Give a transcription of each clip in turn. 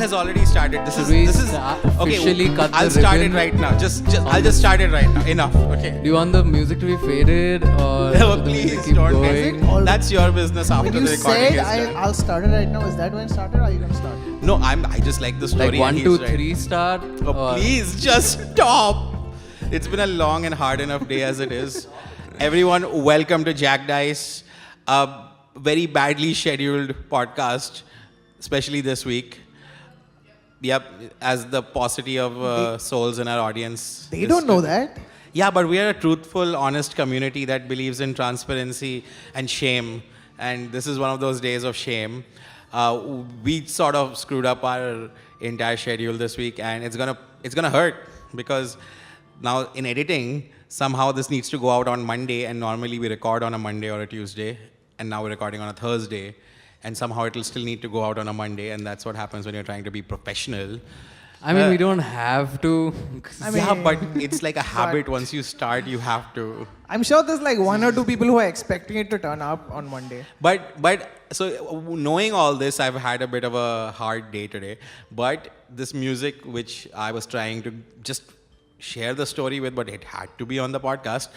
has already started. This is officially cut the I'll start it ribbon? right now. I'll just start it right now. Enough. Okay. Do you want the music to be faded or No, the music please keep don't. going? That's your business after When the you recording said is done. I'll start it right now, is that when it started or are you going to start? No, I just like the story. Like 1, and 2, he's right. 3 start? Oh, or- please just stop. It's been a long and hard enough day as it is. Everyone, welcome to Jack Dice, a very badly scheduled podcast, especially this week. Yep, as the paucity of souls in our audience. They don't know that. Yeah, but we are a truthful, honest community that believes in transparency and shame. And this is one of those days of shame. We sort of screwed up our entire schedule this week, and it's gonna hurt because now in editing, somehow this needs to go out on Monday, and normally we record on a Monday or a Tuesday, and now we're recording on a Thursday, and somehow it'll still need to go out on a Monday, and that's what happens when you're trying to be professional. I mean, we don't have to. Yeah, but it's like a habit. Once you start, you have to. I'm sure there's like 1 or 2 people who are expecting it to turn up on Monday. But so knowing all this, I've had a bit of a hard day today. But this music, which I was trying to just share the story with, but it had to be on the podcast.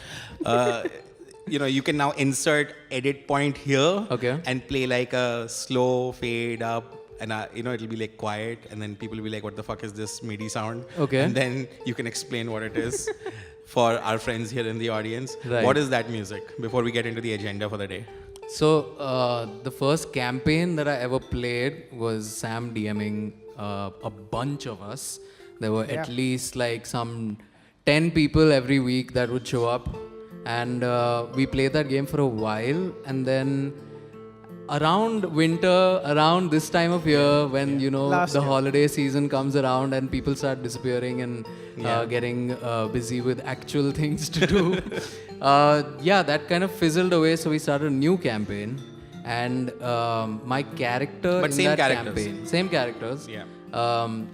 You can now insert edit point here and play like a slow fade up. And it'll be like quiet, and then people will be like, "What the fuck is this MIDI sound?" Okay. And then you can explain what it is for our friends here in the audience. Right. What is that music? Before we get into the agenda for the day. So the first campaign that I ever played was Sam DMing a bunch of us. There were at least like some 10 people every week that would show up, and we played that game for a while, and then around winter, around this time of year, when the holiday season comes around and people start disappearing and getting busy with actual things to do, that kind of fizzled away. So we started a new campaign, and my character But in same that characters. campaign, same characters. Yeah.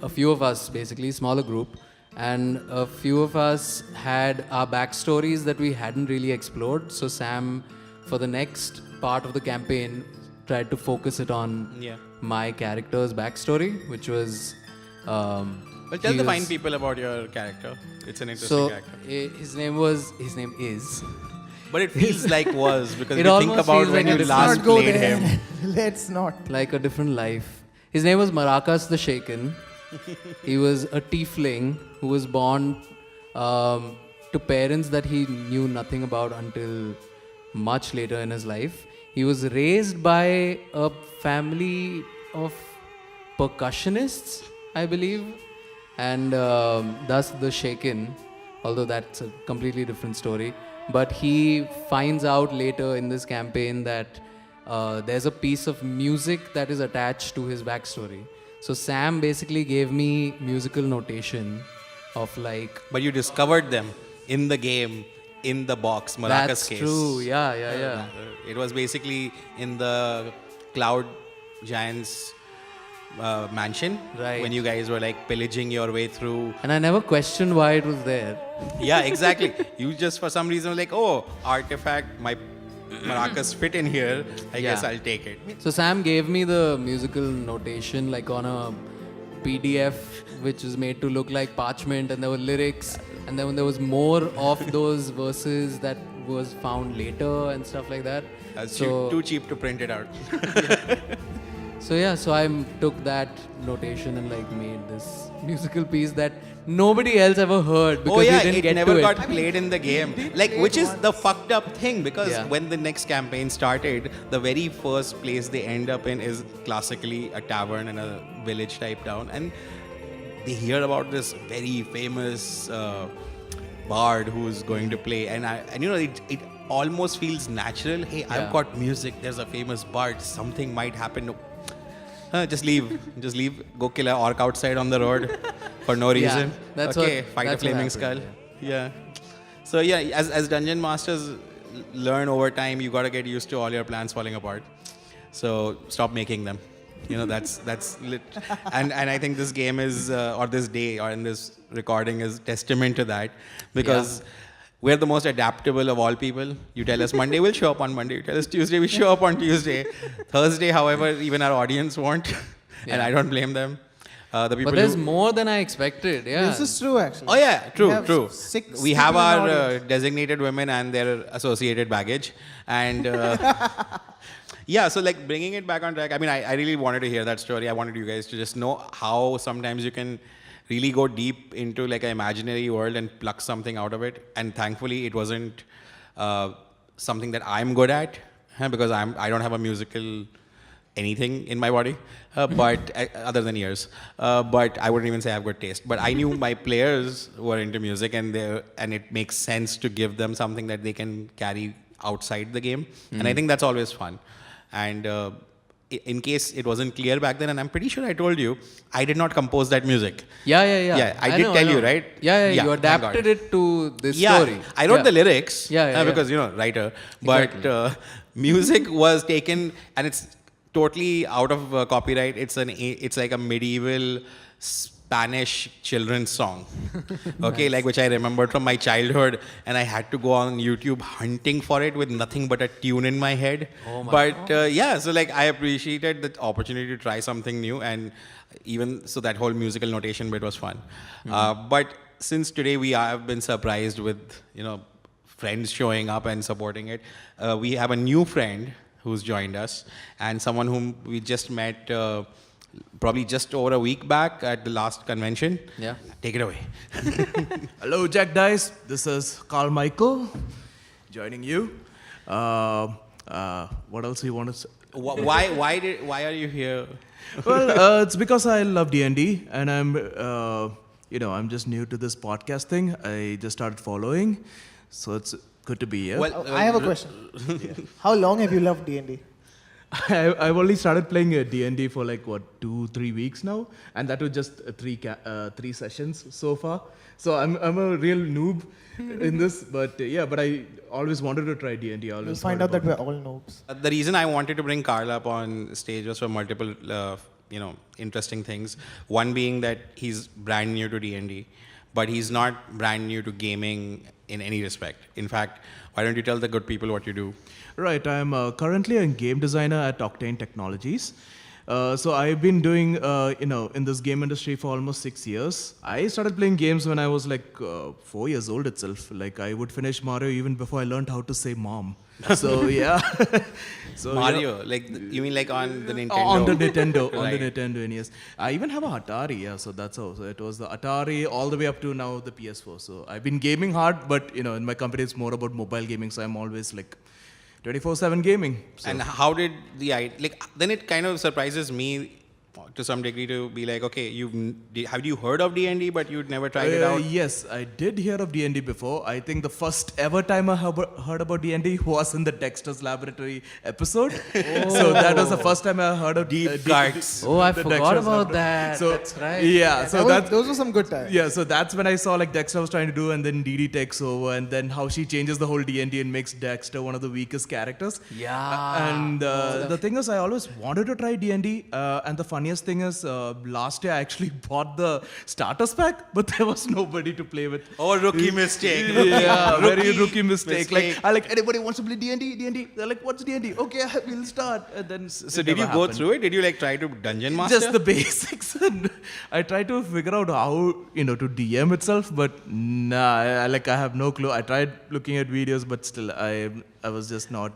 A few of us, basically, smaller group, and a few of us had our backstories that we hadn't really explored. So Sam, for the next part of the campaign, tried to focus it on my character's backstory, which was. Well, tell the fine people about your character. It's an interesting character. His name is. But it feels like was because It if you think almost about feels when like you a last Let's not go played there. him. Let's not. Like a different life. His name was Maracas the Shaken. He was a tiefling who was born to parents that he knew nothing about until much later in his life. He was raised by a family of percussionists, I believe, and thus the Shaken, although that's a completely different story. But he finds out later in this campaign that there's a piece of music that is attached to his backstory. So Sam basically gave me musical notation of like... But you discovered them in the game, in the box, Maracas That's case. true, yeah. It was basically in the Cloud Giants mansion. Right. When you guys were like pillaging your way through. And I never questioned why it was there. Yeah, exactly. You just for some reason were like, oh, artifact, my maracas fit in here. I guess I'll take it. So Sam gave me the musical notation like on a PDF, which is made to look like parchment, and there were lyrics, and then there was more of those verses that was found later and stuff like that. Too cheap to print it out. So I took that notation and like made this musical piece that nobody else ever heard because we didn't get never to got it. played in the game. Like, which is the fucked up thing because when the next campaign started, the very first place they end up in is classically a tavern in a village type town, and they hear about this very famous bard who's going to play, and it almost feels natural. Hey, I've got music. There's a famous bard. Something might happen. Just leave. Go kill an orc outside on the road for no reason. That's fight a flaming skull. Yeah. So as dungeon masters learn over time, you gotta get used to all your plans falling apart. So stop making them. That's lit. And I think this game is or this day or in this recording is testament to that because. We're the most adaptable of all people. You tell us Monday, we'll show up on Monday. You tell us Tuesday, we show up on Tuesday. Thursday, however, even our audience won't. And I don't blame them. The people But there's who, more than I expected. Yeah. This is true, actually. Oh yeah, true, We have true. 6 We have people in our the audience. designated women and their associated baggage, and yeah. So like bringing it back on track. I mean, I really wanted to hear that story. I wanted you guys to just know how sometimes you can really go deep into like an imaginary world and pluck something out of it. And thankfully, it wasn't something that I'm good at, because I don't have a musical anything in my body, but other than ears. But I wouldn't even say I have good taste. But I knew my players were into music, and it makes sense to give them something that they can carry outside the game. And I think that's always fun. And in case it wasn't clear back then, and I'm pretty sure I told you, I did not compose that music. Yeah. Yeah, I did tell you, right? Yeah, Yeah, you thank adapted God. it to this Yeah, story. I wrote the lyrics Yeah. because, writer. But music was taken, and it's totally out of copyright. It's like a medieval Spanish children's song, okay, like which I remembered from my childhood, and I had to go on YouTube hunting for it with nothing but a tune in my head. Yeah, so like I appreciated the opportunity to try something new, and even so that whole musical notation bit was fun. But since today we have been surprised with friends showing up and supporting it, we have a new friend who's joined us, and someone whom we just met probably just over a week back at the last convention. Yeah. Take it away. Hello, Jack Dice. This is Carl Michael joining you. What else you want to say? Why are you here? Well, it's because I love D&D, and I'm just new to this podcast thing. I just started following, so it's good to be here. Well, I have a question. How long have you loved D&D? I've only started playing D&D for 2-3 weeks now, and that was just three sessions so far. So I'm a real noob in this, but but I always wanted to try D&D. You'll find out that we're all noobs. The reason I wanted to bring Carl up on stage was for multiple, interesting things. One being that he's brand new to D&D, but he's not brand new to gaming in any respect. In fact, why don't you tell the good people what you do? Right, I'm currently a game designer at Octane Technologies. So I've been doing, in this game industry for almost 6 years. I started playing games when I was 4 years old itself. I would finish Mario even before I learned how to say mom. So yeah. So Mario, you mean on the Nintendo? On the Nintendo, on Right. the Nintendo NES. I even have a Atari, yeah. So that's how. So it was the Atari all the way up to now the PS4. So I've been gaming hard, but in my company it's more about mobile gaming. So I'm always 24/7 gaming. So. And how did then it kind of surprises me to some degree to be okay, have you heard of D&D but you'd never tried it out? Yes, I did hear of D&D before. I think the first ever time I heard about D&D was in the Dexter's Laboratory episode. So that was the first time I heard of Deep cuts. Oh, I the forgot Dexter's about Laboratory. that. So, That's right. Yeah, so that's Those were some good times. yeah, so that's when I saw Dexter was trying to do, and then DD takes over, and then how she changes the whole D&D and makes Dexter one of the weakest characters. Yeah. And the thing is, I always wanted to try D&D, and the funniest thing is, last year I actually bought the starters pack, but there was nobody to play with. Oh, rookie mistake. Yeah, very rookie mistake. mistake. Anybody wants to play D&D? They're like, what's D&D? Okay, we'll start. And then So did you go through it? Did you try to dungeon master? Just the basics. And I tried to figure out how, to DM itself, but nah, I have no clue. I tried looking at videos, but still, I was just not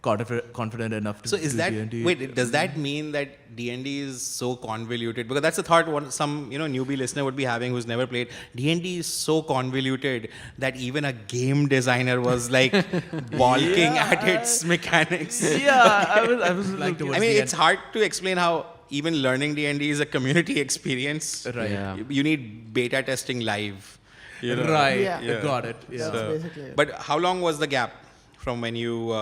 confident enough to So is do that D&D. wait? Does that mean that D&D is so convoluted? Because that's the thought some newbie listener would be having who's never played. D&D is so convoluted that even a game designer was balking at its mechanics. Yeah, I was I mean, it's hard to explain how even learning D&D is a community experience. Right. Yeah. You need beta testing live. Right. Yeah. Got it. Yeah. That's basically it. But how long was the gap from when you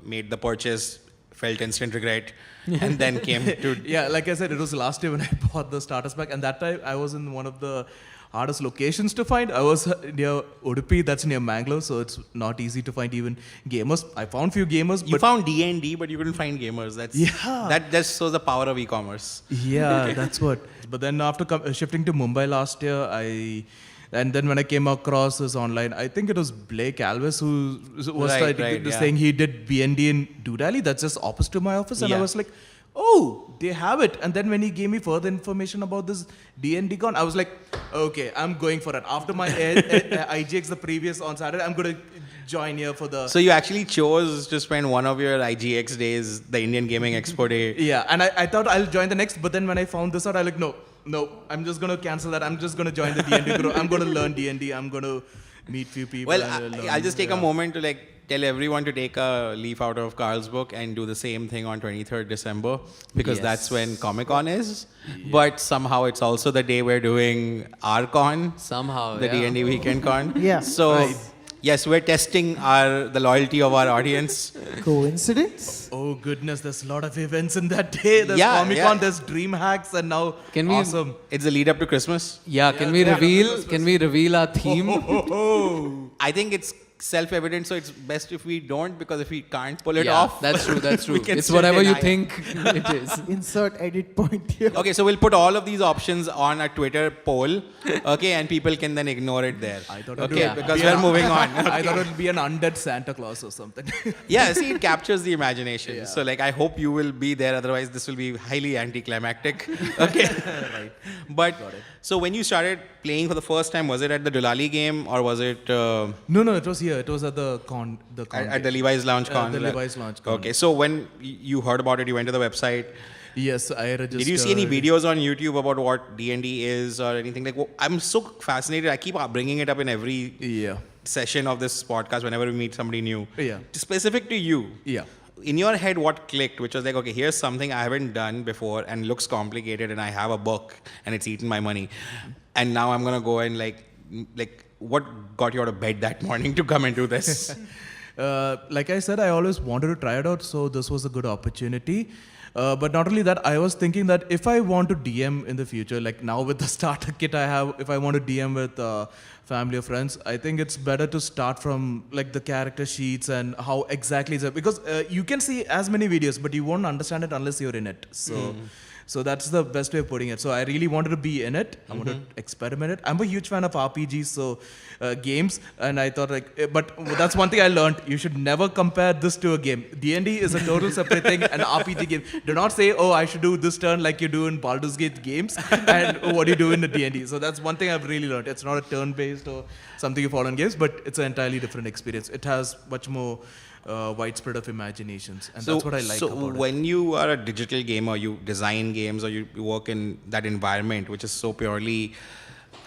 made the purchase, felt instant regret, and then came to... Yeah, like I said, it was last year when I bought the starters pack, and that time I was in one of the hardest locations to find. I was near Udupi, that's near Mangalore, so it's not easy to find even gamers. I found few gamers, You found D&D, but you couldn't find gamers. That just shows the power of e-commerce. Yeah, that's what. But then after shifting to Mumbai last year, and then when I came across this online, I think it was Blake Alves who was saying he did BND in Doodally. That's just opposite to my office. And I Yeah. was like, oh, they have it. And then when he gave me further information about this D&D con, I was like, okay, I'm going for it. After my IGX the previous on Saturday, I'm going to join here for the... So you actually chose to spend one of your IGX days, the Indian Gaming Expo day. Yeah, and I thought I'll join the next, but then when I found this out, I was like, no, I'm just going to cancel that. I'm just going to join the D&D group. I'm going to learn D&D. I'm going to meet few people. Well, I'll just take a moment to tell everyone to take a leaf out of Carl's book and do the same thing on 23rd December because that's when Comic-Con is. Yeah. But somehow it's also the day we're doing our con. Somehow, the D&D Weekend Con. Yeah. So, yes, we're testing the loyalty of our audience. Coincidence? Oh goodness, there's a lot of events in that day. There's Comic-Con, there's Dream Hacks, and now awesome. It's the lead up to Christmas. Yeah, can we reveal our theme? I think it's self-evident, so it's best if we don't, because if we can't pull it off, that's true. It's whatever you think it is. Insert edit point here. Okay, so we'll put all of these options on a Twitter poll, okay, and people can then ignore it there. I thought because we're moving on. Okay. I thought it would be an undead Santa Claus or something. Yeah, see, it captures the imagination. Yeah. So, I hope you will be there. Otherwise, this will be highly anticlimactic. Okay. Right. But so when you started playing for the first time, was it at the Dulali game or was it? No, it was here. It was at the con. At the Levi's Lounge Con. The Levi's Lounge Con. Okay, so when you heard about it, you went to the website. Yes, I registered. Did you see any videos on YouTube about what D&D is or anything? I'm so fascinated. I keep bringing it up in every session of this podcast whenever we meet somebody new. Yeah. Specific to you. Yeah. In your head, what clicked, which was okay, here's something I haven't done before and looks complicated, and I have a book and it's eaten my money, and now I'm gonna go and what got you out of bed that morning to come and do this? Like I said, I always wanted to try it out, so this was a good opportunity. But not only that, I was thinking that if I want to DM in the future, like now with the starter kit I have, if I want to DM with family or friends, I think it's better to start from the character sheets and how exactly it's because you can see as many videos, but you won't understand it unless you're in it. So that's the best way of putting it. So I really wanted to be in it. I wanted to experiment it. I'm a huge fan of RPGs, so games, and I thought but that's one thing I learned. You should never compare this to a game. D&D is a total separate thing, an RPG game. Do not say, oh, I should do this turn like you do in Baldur's Gate games, and what do you do in the D&D. So that's one thing I've really learned. It's not a turn-based or something you follow in games, but it's an entirely different experience. It has much more widespread of imaginations, and that's what I like about it. So when you are a digital gamer, you design games or you work in that environment, which is so purely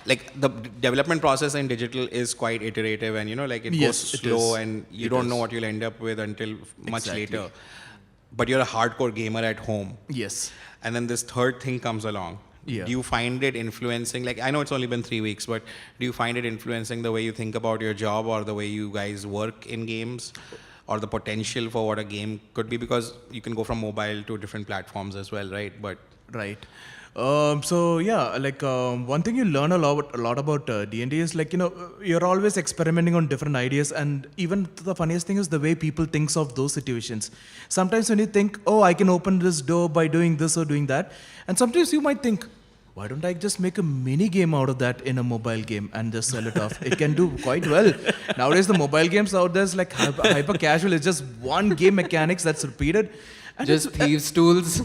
the development process in digital is quite iterative, and it goes slow, and you don't know what you'll end up with until much later. But you're a hardcore gamer at home. Yes. And then this third thing comes along. Yeah. Do you find it influencing, I know it's only been 3 weeks, but do you find it influencing the way you think about your job or the way you guys work in games? Or the potential for what a game could be, because you can go from mobile to different platforms as well, right? Right. So yeah, one thing you learn a lot about D&D is you're always experimenting on different ideas, and even the funniest thing is the way people thinks of those situations. Sometimes when you think, oh, I can open this door by doing this or doing that, and sometimes you might think, why don't I just make a mini game out of that in a mobile game and just sell it off? It can do quite well. Nowadays, the mobile games out there is hyper casual. It's just one game mechanics that's repeated. And just thieves' tools.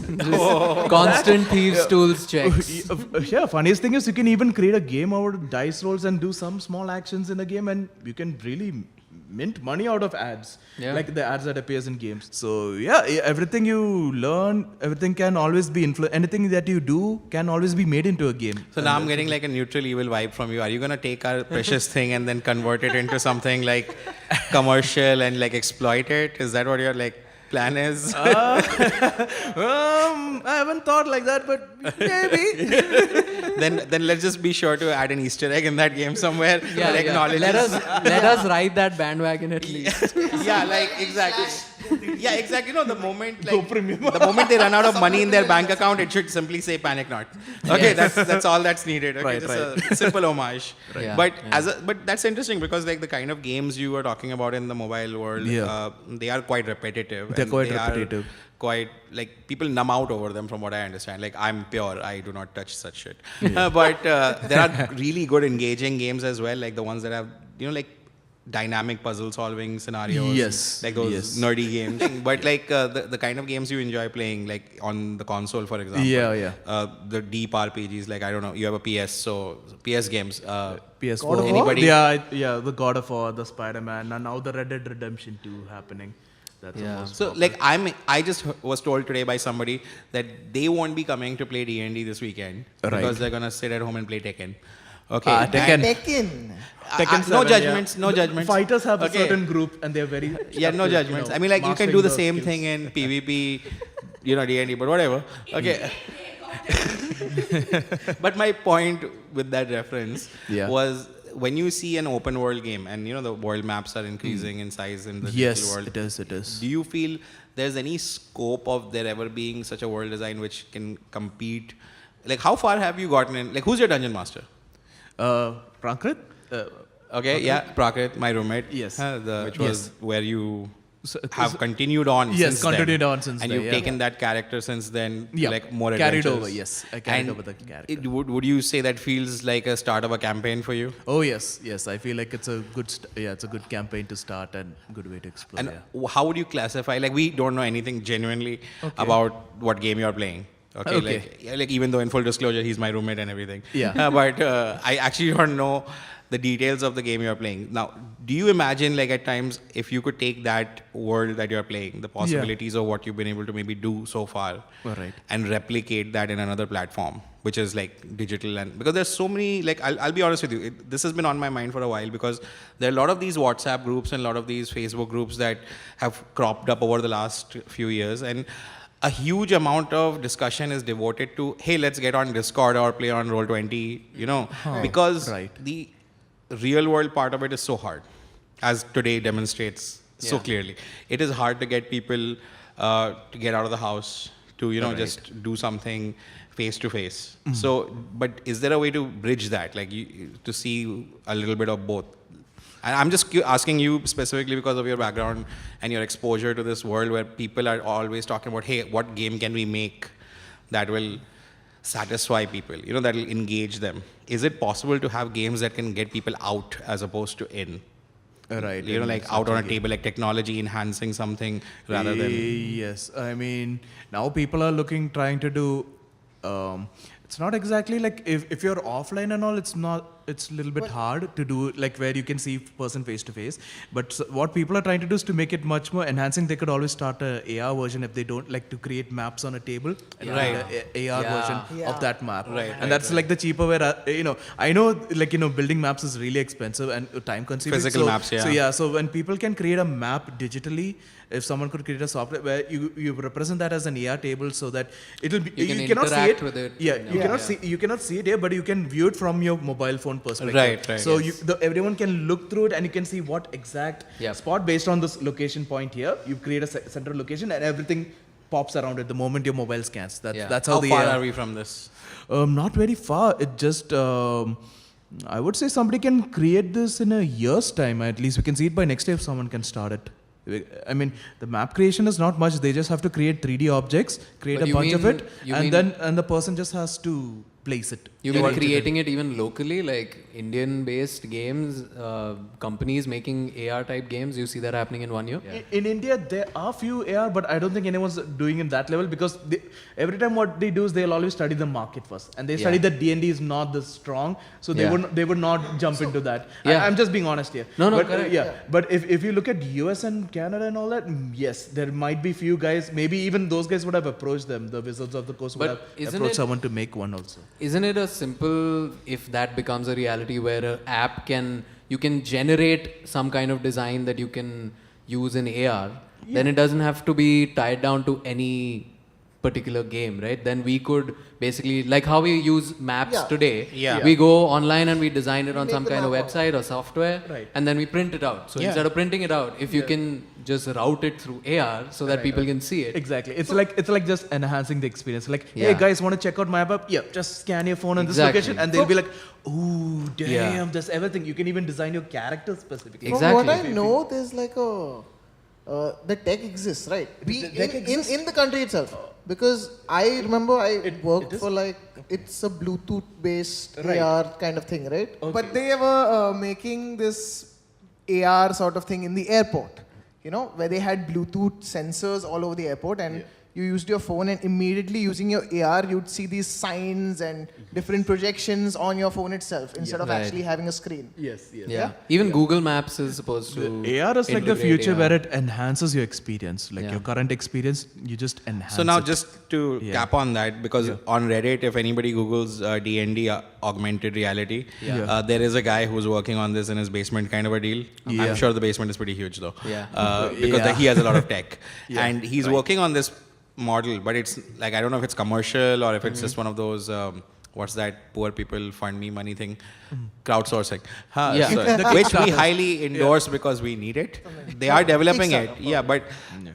Constant thieves' tools checks. Yeah, funniest thing is you can even create a game out of dice rolls and do some small actions in a game, and you can really mint money out of ads, like the ads that appears in games. So yeah, everything you learn, everything can always be anything that you do can always be made into a game. So now I'm getting a neutral evil vibe from you. Are you gonna take our precious thing and then convert it into something commercial and exploit it? Is that what your plan is? I haven't thought like that, but maybe. then let's just be sure to add an Easter egg in that game somewhere. Let us ride that bandwagon at least. Exactly. Yeah, exactly. The moment the moment they run out of money in their bank account, it should simply say PanicNot. Okay, that's all that's needed. Okay, a simple homage. Right. Yeah. But that's interesting because the kind of games you were talking about in the mobile world, they are quite repetitive. They're quite repetitive. Quite people numb out over them, from what I understand. I'm pure, I do not touch such shit. But there are really good engaging games as well, the ones that have dynamic puzzle solving scenarios. Yes, Like those yes. nerdy games. But like the kind of games you enjoy playing, like on the console, for example. Yeah. The deep RPGs, like I don't know, you have a PS, so PS games. PS4. God of War? Anybody? Yeah, the God of War, the Spider-Man, and now the Red Dead Redemption 2 happening. That's Yeah. almost So like I just was told today by somebody that they won't be coming to play D&D this weekend because Right. they're gonna sit at home and play Tekken. Okay. Tekken. Tekken. Tekken No 7, judgments, yeah. no judgments. Fighters have Okay. a certain group and they're very... Yeah, no you judgments. know, I mean, like you can mastering do the the same skills. thing in PvP, D&D, but whatever. Okay. But my point with that reference Yeah. was when you see an open world game and the world maps are increasing in size in the digital Yes, world. it is. Do you feel there's any scope of there ever being such a world design which can compete? Like, how far have you gotten in? Like, who's your dungeon master? Prankrit? Okay, yeah, Prakrit, my roommate. Yes. Which was Yes. where you So- have continued on Yes, since continued then. on since and then, you've yeah. taken that character since then, Yeah, like more carried adventures. over, yes. I carried And over the character. would you say that feels like a start of a campaign for you? Oh yes. I feel like it's a good it's a good campaign to start and good way to explore. And yeah. how would you classify? Like, we don't know anything genuinely about what game you're playing. Okay. Okay. Like even though in full disclosure, he's my roommate and everything. Yeah. But I actually don't know the details of the game you're playing. Now, do you imagine, like, at times, if you could take that world that you're playing, the possibilities of what you've been able to maybe do so far, Right. and replicate that in another platform, which is like digital, and because there's so many, like, I'll be honest with you, this has been on my mind for a while because there are a lot of these WhatsApp groups and a lot of these Facebook groups that have cropped up over the last few years, and a huge amount of discussion is devoted to, hey, let's get on Discord or play on Roll20, because Right. the real world part of it is so hard, as today demonstrates so clearly. It is hard to get people to get out of the house, to just do something face to face. So, but is there a way to bridge that, like to see a little bit of both? And I'm just asking you specifically because of your background and your exposure to this world where people are always talking about, hey, what game can we make that will satisfy people, that will engage them? Is it possible to have games that can get people out as opposed to in? Right. Like out on a table, like technology enhancing something rather than... Yes. I mean, now people are trying to do... it's not exactly like if you're offline and all, it's a little bit hard to do, like where you can see person face to face. But what people are trying to do is to make it much more enhancing. They could always start a AR version if they don't like to create maps on a table. And Right. a AR version Yeah. of that map. Right, And right, that's like the cheaper way. I know like building maps is really expensive and time consuming. Physical maps, yeah. So when people can create a map digitally, if someone could create a software where you represent that as an AR table so that it'll be You can cannot see interact it. with it, Yeah, you you cannot see it here, but you can view it from your mobile phone perspective. Right, So yes. everyone can look through it and you can see what exact Yep. spot based on this location point here. You create a central location and everything pops around it the moment your mobile scans. That's how How the far AR are we from this? Not very far. It just, I would say somebody can create this in a year's time. At least we can see it by next year if someone can start it. I mean, the map creation is not much. They just have to create 3D objects, create But a you bunch of mean- it, you and mean- then the person just has to place it. You mean creating it even locally, like Indian-based games, companies making AR-type games? You see that happening in 1 year? In India, there are few AR, but I don't think anyone's doing it that level because every time what they do is they'll always study the market first, and they study that D&D is not this strong, so they would not jump into that. Yeah. I'm just being honest here. No, but, correct. But if you look at US and Canada and all that, yes, there might be few guys. Maybe even those guys would have approached them. The Wizards of the Coast would But have isn't approached it- someone to make one also. Isn't it a simple, if that becomes a reality where an app you can generate some kind of design that you can use in AR, then it doesn't have to be tied down to any particular game, right? Then we could basically, like how we use maps today, we go online and we design it on some kind of website or software, and then we print it out. So instead of printing it out, if you can just route it through AR so that people can see it. Exactly. It's like just enhancing the experience. Like, hey guys, want to check out my app? Yeah, just scan your phone on this location, and they'll be like, ooh, damn, there's everything. You can even design your character specifically. Exactly. From what I know, there's like the tech exists, right? In the country itself. Because I remember I worked for it's a Bluetooth based AR kind of thing, right? But they were making this AR sort of thing in the airport, you know, where they had Bluetooth sensors all over the airport, and you used your phone, and immediately using your AR, you'd see these signs and different projections on your phone itself instead of actually having a screen. Yes. Yeah. Even Google Maps is supposed to. AR is like the integrate future AR. where it enhances your experience. Like your current experience, you just enhance So now it. just to cap on that, because on Reddit, if anybody Googles D&D augmented reality, there is a guy who's working on this in his basement kind of a deal. I'm sure the basement is pretty huge though. Because he has a lot of tech. And he's working on this model, but it's like, I don't know if it's commercial or if it's just one of those, what's that poor people fund me money thing? Crowdsourcing. Which we highly endorse because we need it. They are developing it. Yeah, but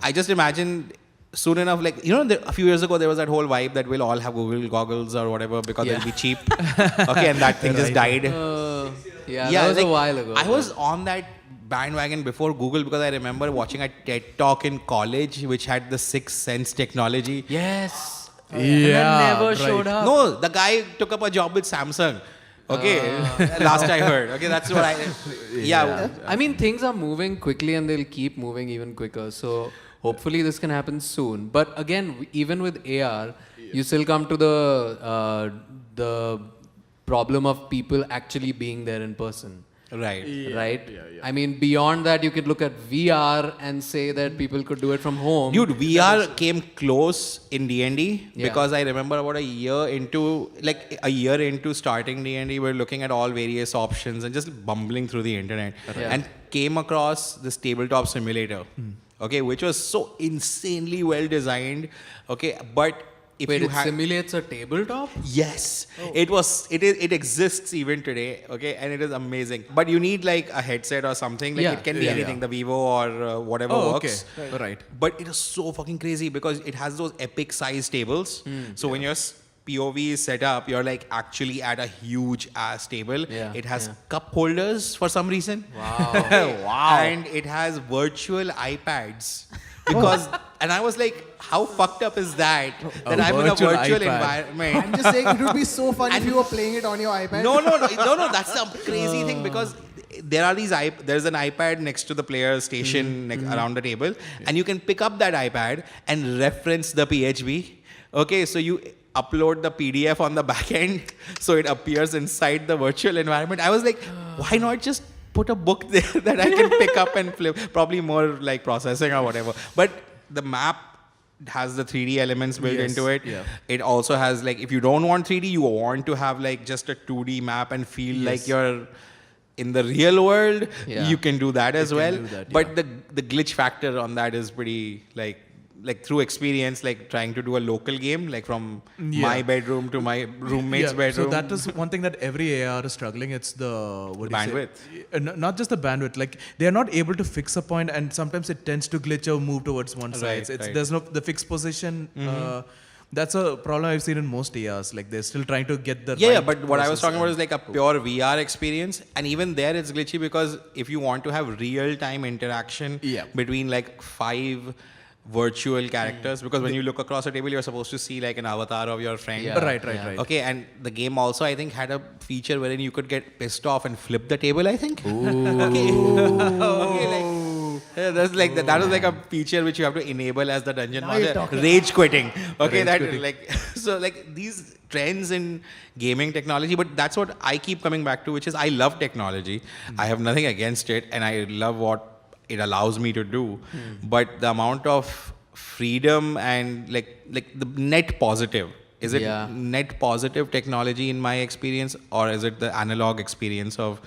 I just imagine soon enough, like, you know, a few years ago, there was that whole vibe that we'll all have Google goggles or whatever because they'll be cheap. Okay, and that thing just died. That was like, a while ago. I was on that bandwagon before Google because I remember watching a TED talk in college which had the 6th sense technology. Yes. Yeah, never showed up. No, the guy took up a job with Samsung. Okay, last I heard. Okay, that's what I. I mean, things are moving quickly and they'll keep moving even quicker. So hopefully this can happen soon. But again, even with AR, you still come to the problem of people actually being there in person. Right. Right? I mean, beyond that, you could look at VR and say that people could do it from home. Dude, VR came close in D&D because I remember about a year into starting D&D, we were looking at all various options and just bumbling through the internet and came across this tabletop simulator, okay, which was so insanely well designed, okay, but if Wait, you it simulates a tabletop? Yes, it exists even today, okay, and it is amazing. But you need like a headset or something. Like it can be anything, the Vivo or whatever works. Okay. Right. But it is so fucking crazy because it has those epic size tables. So when your POV is set up, you're like actually at a huge ass table. It has cup holders for some reason. Wow. And it has virtual iPads. Because and I was like, how fucked up is that? That I'm in a virtual environment. I'm just saying, it would be so fun if you were playing it on your iPad. No. That's the crazy thing because there are there's an iPad next to the player station around the table, and you can pick up that iPad and reference the PHB. Okay, so you upload the PDF on the back end, so it appears inside the virtual environment. I was like, why not just put a book there that I can pick up and flip? Probably more like processing or whatever. But the map has the 3D elements built into it. It also has like, if you don't want 3D, you want to have like just a 2D map and feel like you're in the real world, you can do that as well. But the glitch factor on that is pretty like through experience, like trying to do a local game, like from my bedroom to my roommate's bedroom. So that is one thing that every AR is struggling. It's the bandwidth. Not just the bandwidth. Like they are not able to fix a point, and sometimes it tends to glitch or move towards one side. There's no the fixed position. That's a problem I've seen in most ARs. Like they're still trying to get the right but what I was talking about is like a pure VR experience, and even there it's glitchy because if you want to have real-time interaction between like 5 virtual characters, because when you look across a table, you're supposed to see like an avatar of your friend. Right. Okay, and the game also, I think, had a feature wherein you could get pissed off and flip the table, I think. That's like that was like a feature which you have to enable as the dungeon master. Rage quitting. Okay, so like these trends in gaming technology, but that's what I keep coming back to, which is I love technology. I have nothing against it, and I love what it allows me to do, but the amount of freedom and like the net positive, is it net positive technology in my experience, or is it the analog experience of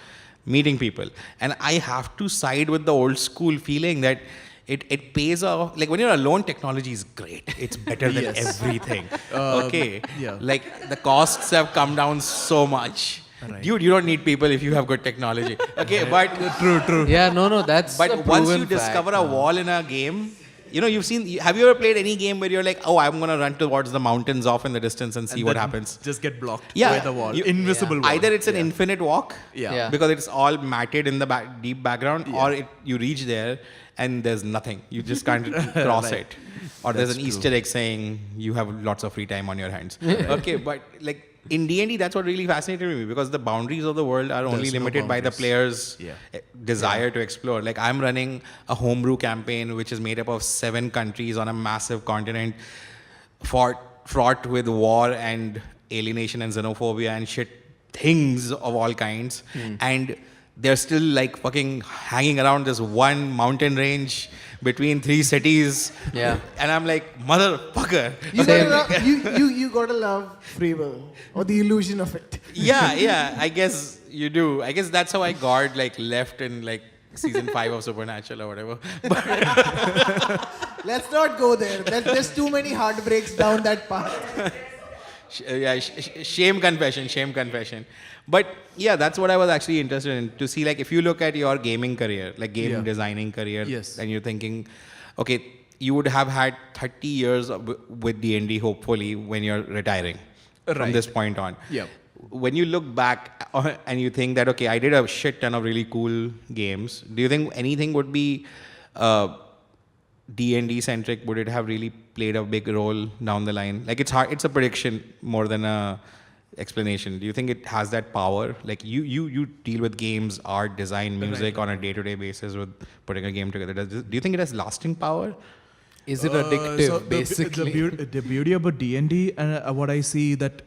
meeting people? And I have to side with the old school feeling that it pays off. Like when you're alone, technology is great. It's better than everything. Like the costs have come down so much. Dude, you don't need people if you have good technology. Okay, but true. Yeah, no, that's. But once you discover a wall in a game, you know, have you ever played any game where you're like, oh, I'm gonna run towards the mountains off in the distance and see what happens? Just get blocked by the wall, invisible wall. Either it's an infinite walk, because it's all matted in the deep background, or you reach there and there's nothing. You just can't cross it, or there's an Easter egg saying you have lots of free time on your hands. Okay, but like. in D&D, that's what really fascinated me, because the boundaries of the world are only There's no limited by the boundaries. player's Yeah. desire to explore. Like, I'm running a homebrew campaign which is made up of 7 countries on a massive continent, fraught with war and alienation and xenophobia and shit things of all kinds. And they're still like fucking hanging around this one mountain range between 3 cities. Yeah. And I'm like, motherfucker. You gotta love free will or the illusion of it. Yeah, I guess you do. I guess that's how I got like left in like season 5 of Supernatural or whatever. Let's not go there. There's too many heartbreaks down that path. Shame confession. But yeah, that's what I was actually interested in, to see like if you look at your gaming career, like game designing career, Yes. and you're thinking, okay, you would have had 30 years with D&D hopefully when you're retiring from Right. this point on. Yeah. When you look back and you think that, okay, I did a shit ton of really cool games, do you think anything would be D&D centric? Would it have really played a big role down the line? Like, it's hard, it's a prediction more than a explanation. Do you think it has that power? Like, you deal with games, art, design, music on a day-to-day basis with putting a game together. Do you think it has lasting power? Is it addictive, So basically? the beauty about D&D and what I see that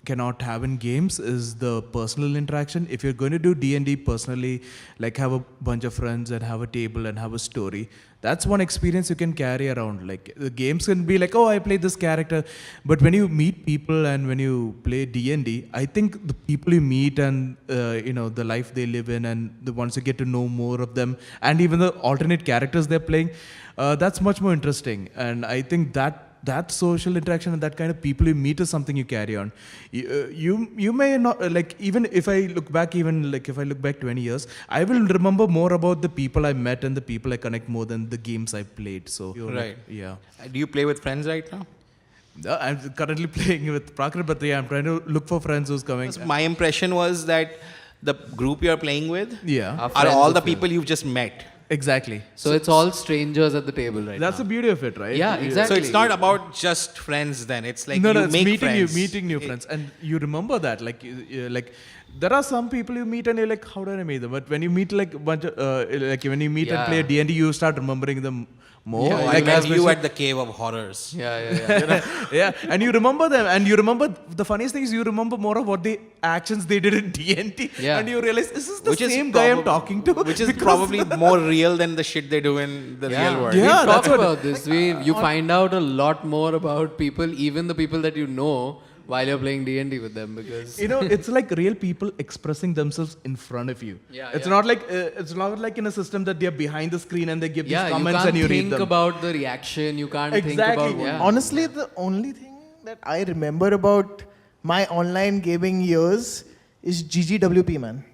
cannot have in games is the personal interaction. If you're going to do D&D personally, like have a bunch of friends and have a table and have a story, that's one experience you can carry around. Like the games can be like, oh, I played this character, but when you meet people and when you play D&D, I think the people you meet and the life they live in, and the ones you get to know more of them, and even the alternate characters they're playing, that's much more interesting. And I think that social interaction and that kind of people you meet is something you carry on. You may not, like, even if I look back 20 years, I will remember more about the people I met and the people I connect more than the games I played. So Right. yeah. Do you play with friends right now? I'm currently playing with Prakrit, but yeah, I'm trying to look for friends who's coming. Because my impression was that the group you're playing with Yeah, Our are friends all of the yours. people you've just met. exactly. So it's all strangers at the table right That's now. the beauty of it, right? Yeah, exactly. So it's not about just friends then. It's like No, you it's make meeting friends. meeting new friends, and you remember that. Like there are some people you meet and you're like, how did I meet them? But when you meet like a bunch of when you meet and play Yeah. D&D, you start remembering them more. Oh, Yeah, I like met you especially- at the Cave of Horrors. Yeah. yeah, and you remember them, and you remember the funniest thing is you remember more of what the actions they did in D&D, Yeah. and you realize this is the Which is same guy I'm probab- talking to, Which is because- probably more real than the shit they do in the real world. We've Yeah, talked that's what- about this. You find out a lot more about people, even the people that you know, while you're playing D&D with them, because it's like real people expressing themselves in front of you. Yeah, it's yeah. not like in a system that they're behind the screen and they give yeah, these you comments can't and you read think them. about the reaction. You can't think Exactly. about Honestly, the only thing that I remember about my online gaming years is GGWP, man.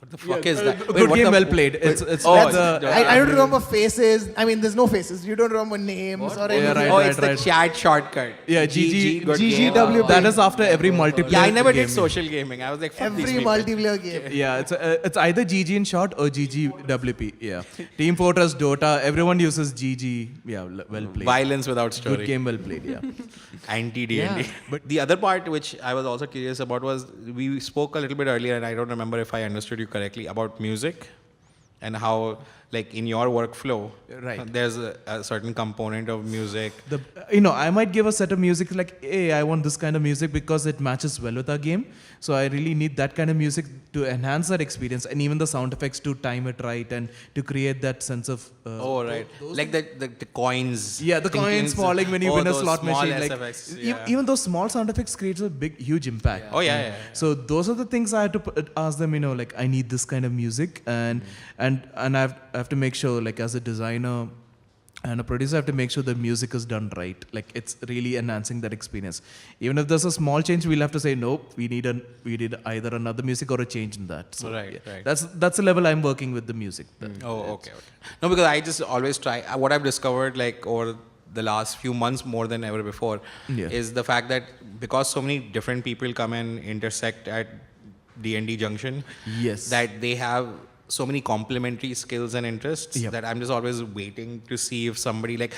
What the fuck is that? Good what game, the- well played. It's Oh, like it's- I don't remember faces. I mean, there's no faces. You don't remember names or anything. right, Oh, right, it's the right. chat shortcut. Yeah, good game. GGWP. that is after every multiplayer. Yeah, I never game. did social gaming. I was like, fuck these Every people. multiplayer game. Yeah, it's either GG in short or GGWP. Yeah, Team Fortress, Dota, everyone uses GG. Yeah, well played. Violence without story. Good game, well played. Yeah. Anti-D&D. Yeah. But the other part which I was also curious about was, we spoke a little bit earlier, and I don't remember if I understood you correctly, about music and how, like, in your workflow, Right. there's a certain component of music. I might give a set of music like, hey, I want this kind of music because it matches well with our game. So I really need that kind of music to enhance that experience, and even the sound effects to time it right and to create that sense of. Oh, right. Like the coins. Yeah, the coins falling when you win a those slot small machine. Like, SFX, yeah. even those small sound effects creates a huge impact. Oh, yeah. So those are the things I had to ask them. Like, I need this kind of music, and I have to make sure, like, as a designer and a producer, I have to make sure the music is done right. Like, it's really enhancing that experience. Even if there's a small change, we'll have to say nope. We need either another music or a change in that. So, Right. That's the level I'm working with the music. Oh, okay. No, because I just always try. What I've discovered, like, over the last few months more than ever before, Yeah. is the fact that because so many different people come and intersect at D&D Junction, Yes. that they have so many complementary skills and interests that I'm just always waiting to see if somebody like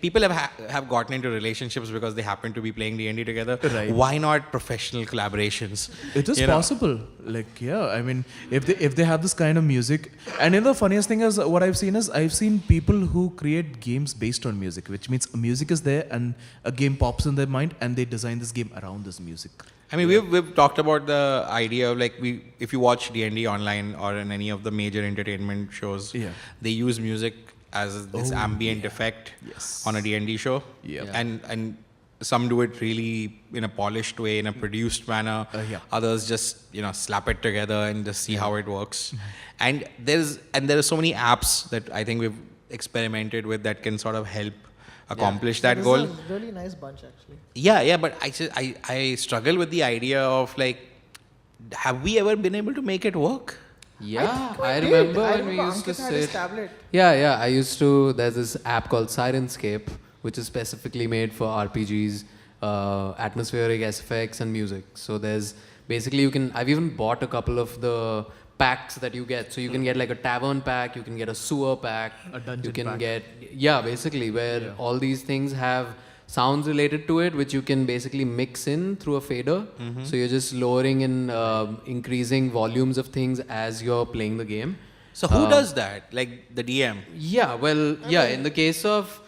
people have gotten into relationships because they happen to be playing D&D together. Right. Why not professional collaborations? It is possible. Like, yeah, I mean, if they have this kind of music, and the funniest thing is what I've seen people who create games based on music, which means music is there and a game pops in their mind and they design this game around this music. I mean, we've talked about the idea of like if you watch D&D online or in any of the major entertainment shows, they use music as this ambient effect on a D&D show. Yeah. And some do it really in a polished way, in a produced manner. Others just slap it together and just see how it works. And there are so many apps that I think we've experimented with that can sort of help accomplish that goal. This is a really nice bunch, actually. Yeah, but I struggle with the idea of like, have we ever been able to make it work? Yeah, I remember when we used to sit. Tablet. Yeah, I used to. There's this app called Sirenscape, which is specifically made for RPGs, atmospheric effects, and music. So there's basically I've even bought a couple of the packs that you get. So you can get like a tavern pack, you can get a sewer pack, a dungeon you can pack. get basically where all these things have sounds related to it, which you can basically mix in through a fader. So you're just lowering and increasing volumes of things as you're playing the game. So who does that? Like the DM? Yeah, well, in the case of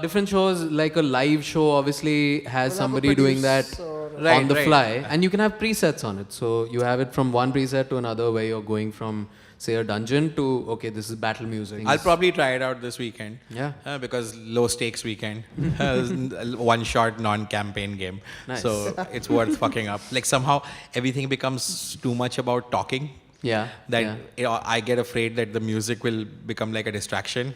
different shows, like a live show obviously has somebody doing that on the fly, and you can have presets on it. So you have it from one preset to another where you're going from, say, a dungeon to, okay, this is battle music. I'll probably try it out this weekend. Yeah. Because low stakes weekend. One shot non-campaign game. Nice. So it's worth fucking up. Like somehow everything becomes too much about talking. Yeah. That I get afraid that the music will become like a distraction.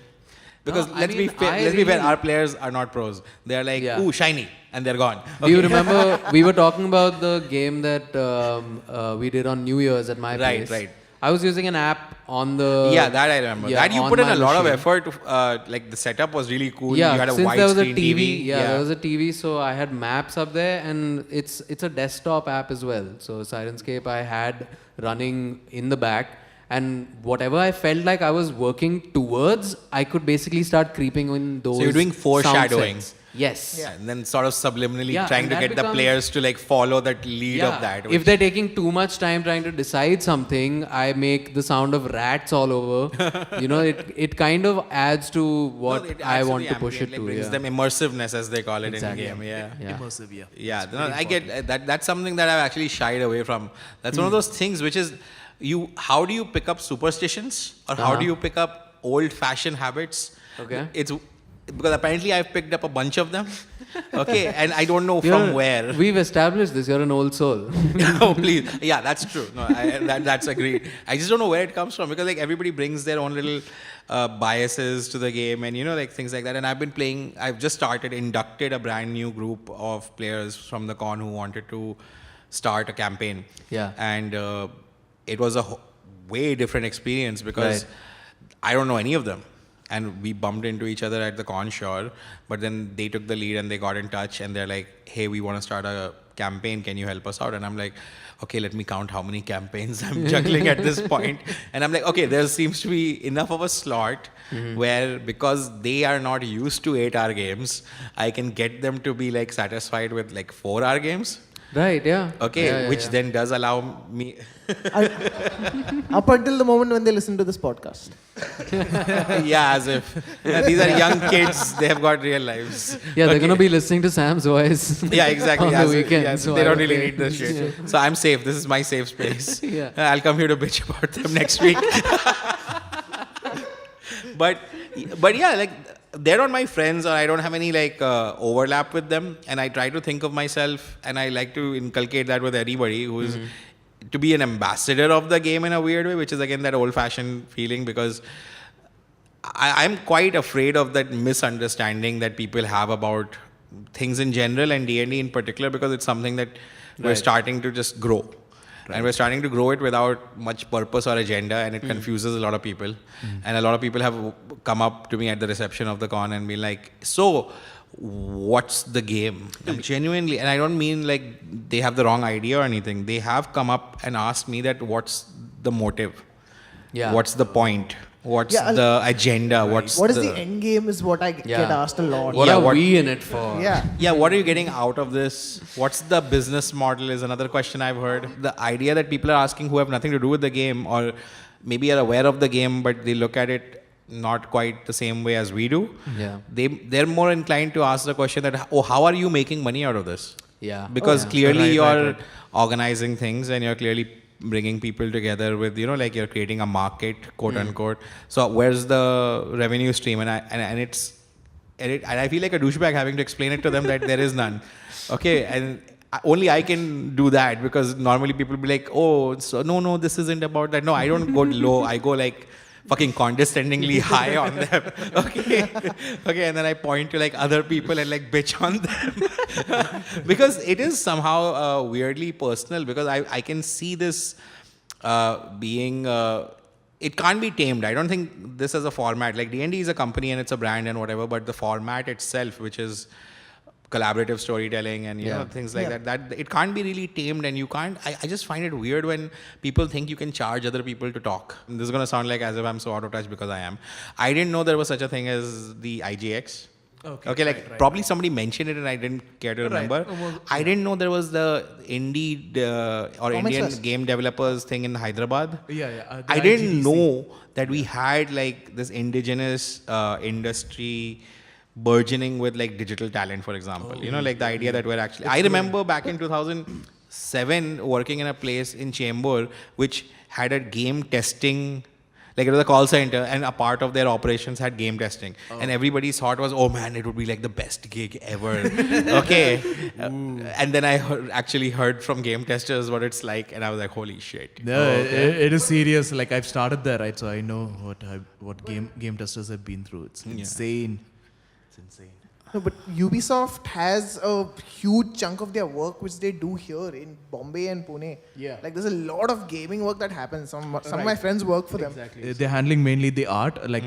Because let's be fair, our players are not pros. They're like, ooh, shiny, and they're gone. Do you remember, we were talking about the game that we did on New Year's at my place. Right. I was using an app on the... Yeah, that I remember. That you put in a lot of effort. Like the setup was really cool. Yeah, you had a since wide there was a screen TV. Yeah, there was a TV, so I had maps up there, and it's a desktop app as well. So Sirenscape I had running in the back. And whatever I felt like I was working towards, I could basically start creeping in those. So you're doing foreshadowing. Yes. Yeah. And then sort of subliminally trying to get the players to like follow that lead of that. If they're taking too much time trying to decide something, I make the sound of rats all over. It kind of adds to what I want to push it to. Brings them immersiveness, as they call it in the game. Yeah. Immersive, Yeah, I get that. That's something that I've actually shied away from. That's one of those things which is, how do you pick up superstitions, or how do you pick up old-fashioned habits? Okay. It's because apparently I've picked up a bunch of them. Okay, and I don't know from where. We've established this. You're an old soul. Oh, please. Yeah, that's true. No, that's agreed. I just don't know where it comes from, because like everybody brings their own little biases to the game, and like things like that. And I've just inducted a brand new group of players from the con who wanted to start a campaign. Yeah. And it was a way different experience because I don't know any of them. And we bumped into each other at the con, sure. But then they took the lead and they got in touch and they're like, hey, we want to start a campaign. Can you help us out? And I'm like, okay, let me count how many campaigns I'm juggling at this point. And I'm like, okay, there seems to be enough of a slot where, because they are not used to 8-hour games, I can get them to be like satisfied with like 4-hour games. Right, yeah. Okay, which then does allow me... Up until the moment when they listen to this podcast. Yeah, as if these are young kids, they have got real lives. Yeah, they're going to be listening to Sam's voice. Yeah, exactly. on the weekend. So they don't really need this shit. So I'm safe. This is my safe space. Yeah. I'll come here to bitch about them next week. But yeah, like, they're not my friends, or I don't have any like overlap with them, and I try to think of myself, and I like to inculcate that with anybody who's to be an ambassador of the game in a weird way, which is again that old-fashioned feeling, because I'm quite afraid of that misunderstanding that people have about things in general and D&D in particular, because it's something that we're starting to just grow. And we're starting to grow it without much purpose or agenda, and it confuses a lot of people. And a lot of people have come up to me at the reception of the con and been like, so what's the game? Genuinely, and I don't mean like they have the wrong idea or anything. They have come up and asked me that what's the motive? Yeah. What's the point? What's Yeah, the agenda? What is the end game is what I get asked a lot. What Yeah, are what- we in it for? Yeah, what are you getting out of this? What's the business model is another question I've heard. The idea that people are asking who have nothing to do with the game or maybe are aware of the game but they look at it not quite the same way as we do. Yeah. They're more inclined to ask the question that, oh, how are you making money out of this? Yeah. Because Yeah. clearly Right, you're organizing things and you're clearly bringing people together with, like you're creating a market, quote unquote. So where's the revenue stream? And I feel like a douchebag having to explain it to them that there is none. Okay, and only I can do that because normally people will be like, oh, so no, this isn't about that. No, I don't go low. I go like fucking condescendingly high on them. Okay. Okay, and then I point to like other people and like bitch on them. Because it is somehow weirdly personal because I can see this being... it can't be tamed. I don't think this as a format. Like D&D is a company and it's a brand and whatever, but the format itself, which is collaborative storytelling and you know things like that it can't be really tamed and you can't I just find it weird when people think you can charge other people to talk. This is going to sound like as if I'm so out of touch because I am. I didn't know there was such a thing as the IGX. Okay, like probably somebody mentioned it and I didn't care to remember. I didn't know there was the indie or Indian game developers thing in Hyderabad. I didn't know that we had like this indigenous industry burgeoning with like digital talent, for example. Like the idea that we're actually... I remember back in 2007 working in a place in Chembur which had a game testing... Like it was a call center and a part of their operations had game testing. And everybody's thought was, oh man, it would be like the best gig ever. Okay. And then I actually heard from game testers what it's like and I was like, holy shit. No, it is serious. Like I've started there, right? So I know what game testers have been through. It's insane. It's insane. No, but Ubisoft has a huge chunk of their work which they do here in Bombay and Pune. Yeah. Like there's a lot of gaming work that happens. Some of my friends work for them. They're handling mainly the art. Like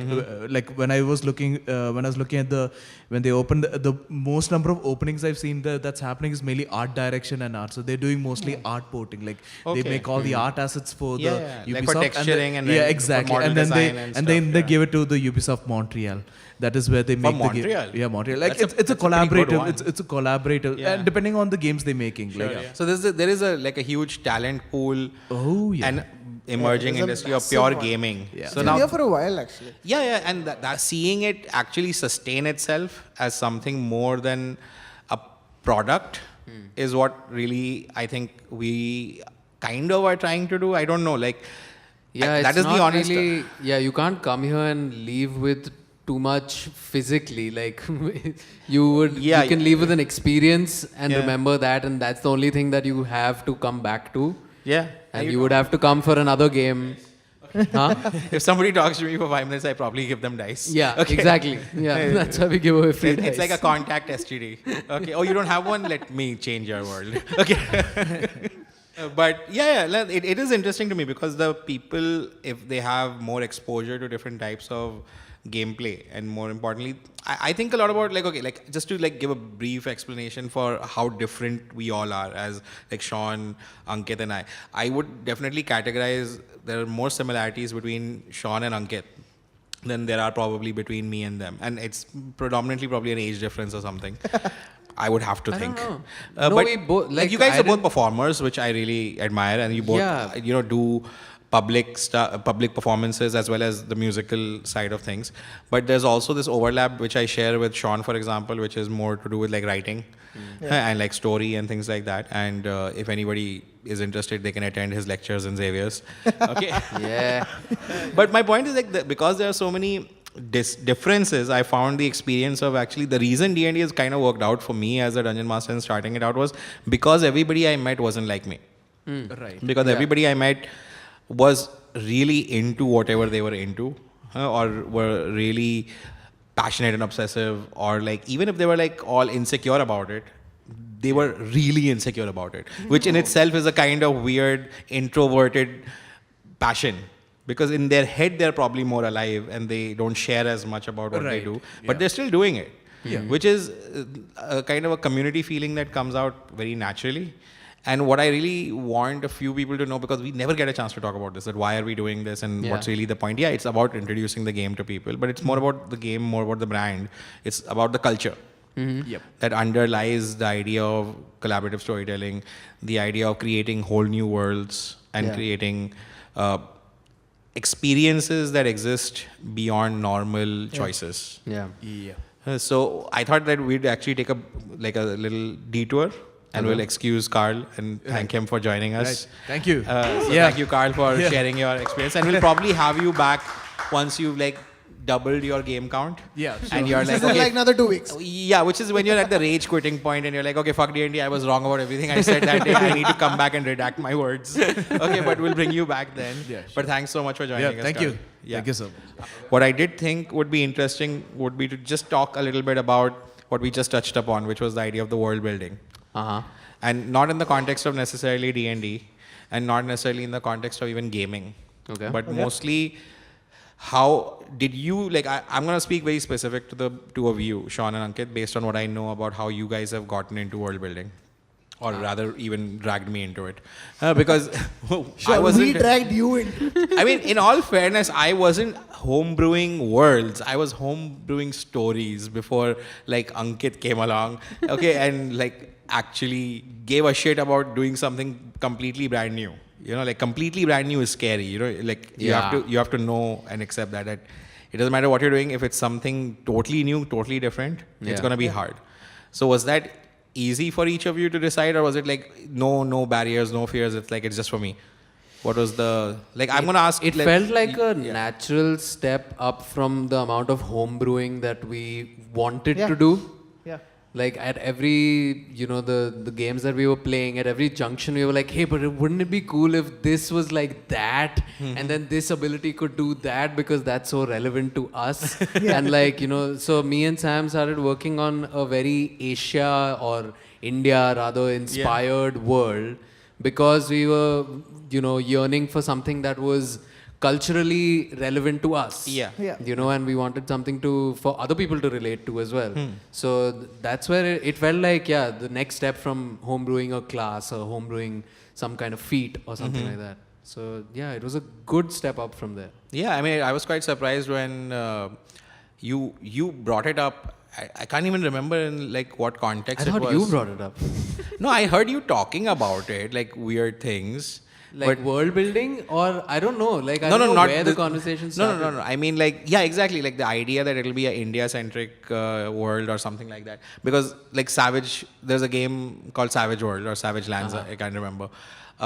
like when I was looking at when they opened the most number of openings I've seen that's happening is mainly art direction and art. So they're doing mostly art porting. Like they make all the art assets for the Ubisoft. Like for texturing and exactly. For And then they give it to the Ubisoft Montreal. That is where they make Montreal? the game. Yeah, Montreal. Like it's a pretty good collaborative. one. It's a collaborative. And depending on the games they're making. So there is a huge talent pool and emerging there's a industry of massive pure one. gaming. Yeah. So Been now here for a while actually. and that seeing it actually sustain itself as something more than a product is what really I think we kind of are trying to do. I don't know, like that is the honest. Really, you can't come here and leave with too much physically. Like you can leave with an experience and remember that, and that's the only thing that you have to come back to. Yeah. And you would have to come for another game. Huh? If somebody talks to me for 5 minutes, I probably give them dice. Yeah, Okay. exactly. Yeah, that's why we give away free It's dice. like a contact STD. Okay. Oh, you don't have one? Let me change your world. Okay. But it is interesting to me because the people, if they have more exposure to different types of gameplay and more importantly, I think a lot about just to give a brief explanation for how different we all are as like Sean, Ankit and I would definitely categorize there are more similarities between Sean and Ankit than there are probably between me and them. And it's predominantly probably an age difference or something. I would have to think. know. But No, we both- like you guys are both performers, which I really admire, and you both do public performances as well as the musical side of things. But there's also this overlap which I share with Sean, for example, which is more to do with like writing and like story and things like that. And if anybody is interested, they can attend his lectures in Xavier's. Okay. Yeah. But my point is because there are so many differences, I found the experience of actually the reason D&D has kind of worked out for me as a dungeon master and starting it out was because everybody I met wasn't like me. Right. Because everybody I met was really into whatever they were into or were really passionate and obsessive, or like even if they were like all insecure about it, they were really insecure about it, which in itself is a kind of weird introverted passion. Because in their head, they're probably more alive and they don't share as much about what they do. But they're still doing it, which is a kind of a community feeling that comes out very naturally. And what I really want a few people to know, because we never get a chance to talk about this, that why are we doing this and what's really the point? Yeah, it's about introducing the game to people, but it's more about the game, more about the brand. It's about the culture that underlies the idea of collaborative storytelling, the idea of creating whole new worlds and creating experiences that exist beyond normal choices. So I thought that we'd actually take a little detour. And we'll excuse Carl and thank him for joining us. Right. Thank you. Thank you, Carl, for sharing your experience. And we'll probably have you back once you've doubled your game count. Yeah. Sure. And you're This is like another 2 weeks. Yeah, which is when you're at the rage quitting point and you're like, okay, fuck D&D, I was wrong about everything I said that day. I need to come back and redact my words. Okay, but we'll bring you back then. Yeah, sure. But thanks so much for joining us. Thank Carl. you. Yeah. Thank you so much. What I did think would be interesting would be to just talk a little bit about what we just touched upon, which was the idea of the world building. And not in the context of necessarily D&D, and not necessarily in the context of even gaming. But mostly, how did you, I'm going to speak very specific to the two of you, Sean and Ankit, based on what I know about how you guys have gotten into world building. Or rather, even dragged me into it. Because we dragged you into it. I mean, in all fairness, I wasn't homebrewing worlds. I was homebrewing stories before, Ankit came along. Okay, and, actually gave a shit about doing something completely brand new. Completely brand new is scary. You have to know and accept that it doesn't matter what you're doing. If it's something totally new, totally different, it's going to be hard. So was that easy for each of you to decide, or was it no barriers, no fears? It's just for me. What was the I'm going to ask. It felt like a natural step up from the amount of homebrewing that we wanted to do. At every, the games that we were playing, at every junction, we were like, hey, but wouldn't it be cool if this was like that? And then this ability could do that because that's so relevant to us. And so me and Sam started working on a very Asia or India rather inspired world because we were, yearning for something that was culturally relevant to us. And we wanted something for other people to relate to as well. So that's where it felt like, the next step from homebrewing a class or homebrewing some kind of feat or something like that. So it was a good step up from there. Yeah, I mean, I was quite surprised when you brought it up. I can't even remember in what context it was. I thought you brought it up. No, I heard you talking about it, weird things. But world building, or I don't know. I don't know where the conversation started. No. I mean, exactly. The idea that it'll be an India-centric world or something like that. Because, Savage, there's a game called Savage World or Savage Lands, I can't remember,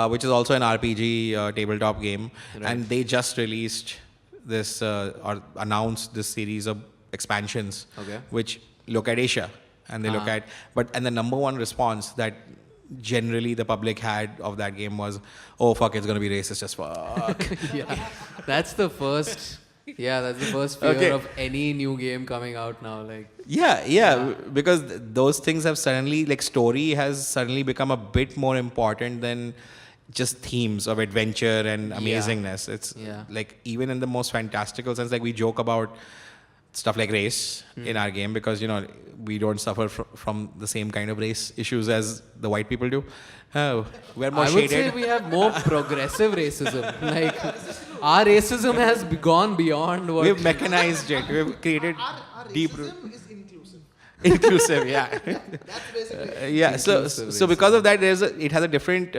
which is also an RPG tabletop game. Right. And they just released this, or announced this series of expansions, which look at Asia. And they look at, and the number one response that generally the public had of that game was, oh fuck, it's gonna be racist as fuck. That's the first fear of any new game coming out now. Because those things have suddenly, story has suddenly become a bit more important than just themes of adventure and amazingness. It's even in the most fantastical sense, we joke about stuff like race in our game because, we don't suffer from the same kind of race issues as the white people do. We're more shaded. I would say we have more progressive racism. Our racism has gone beyond what... We've mechanized it. We've created our deep... racism is inclusive. Inclusive, yeah. That's basically So because of that, it has a different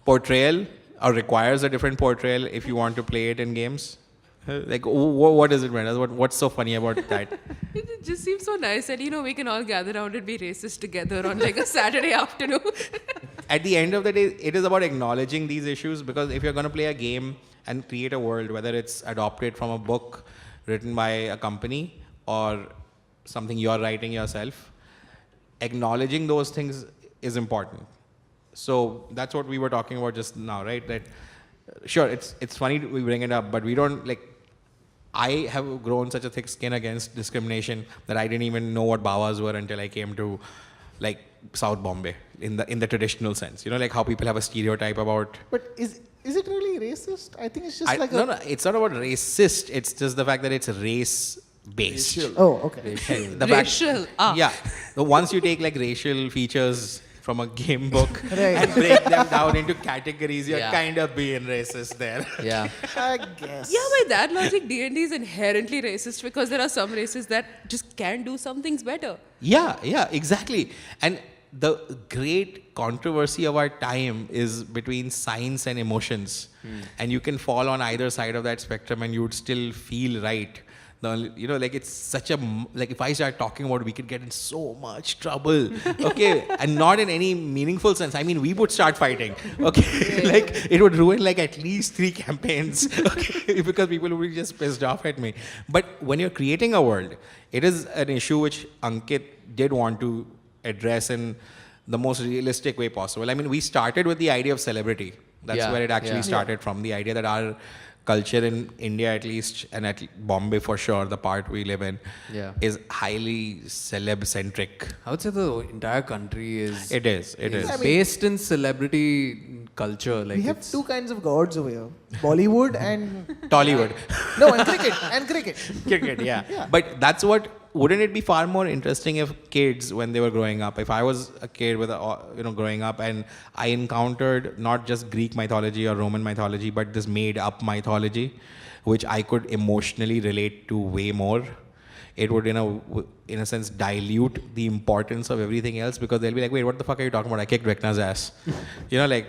portrayal or requires a different portrayal if you want to play it in games. What is it, Brenda? What's so funny about that? It just seems so nice that, we can all gather around and be racist together on a Saturday afternoon. At the end of the day, it is about acknowledging these issues because if you're going to play a game and create a world, whether it's adopted from a book written by a company or something you're writing yourself, acknowledging those things is important. So that's what we were talking about just now, right? That sure, it's funny we bring it up, but we don't I have grown such a thick skin against discrimination that I didn't even know what Bawas were until I came to South Bombay in the traditional sense. How people have a stereotype about. But is it really racist? I think it's just no, it's not about racist. It's just the fact that it's race based. Oh, okay. Racial. Yeah. Once you take racial features from a game book Right. and break them down into categories, you're Yeah. kind of being racist there. Yeah. I guess. Yeah, by that logic, D&D is inherently racist because there are some races that just can do some things better. Yeah, exactly. And the great controversy of our time is between science and emotions. And you can fall on either side of that spectrum and you would still feel right. Like it's such a, like if I start talking about it, we could get in so much trouble. Okay. And not in any meaningful sense. I mean, we would start fighting. Okay. Like it would ruin like at least 3 campaigns. Okay. Because people would be just pissed off at me. But when you're creating a world, it is an issue which Ankit did want to address in the most realistic way possible. I mean, we started with the idea of celebrity. That's Yeah, where it actually yeah. started from. The idea that our culture in India at least, and at Bombay for sure, the part we live in, Yeah. is highly celeb-centric. I would say the entire country is It is. based in celebrity culture. Like We have it's- 2 kinds of gods over here: Bollywood and Tollywood. no, and cricket. And cricket. Cricket, yeah. But that's what, wouldn't it be far more interesting if kids, when they were growing up, if I was a kid with growing up and I encountered not just Greek mythology or Roman mythology, but this made up mythology, which I could emotionally relate to way more. It would, in a sense, dilute the importance of everything else, because they'll be like, wait, what the fuck are you talking about? I kicked Vecna's ass. Like,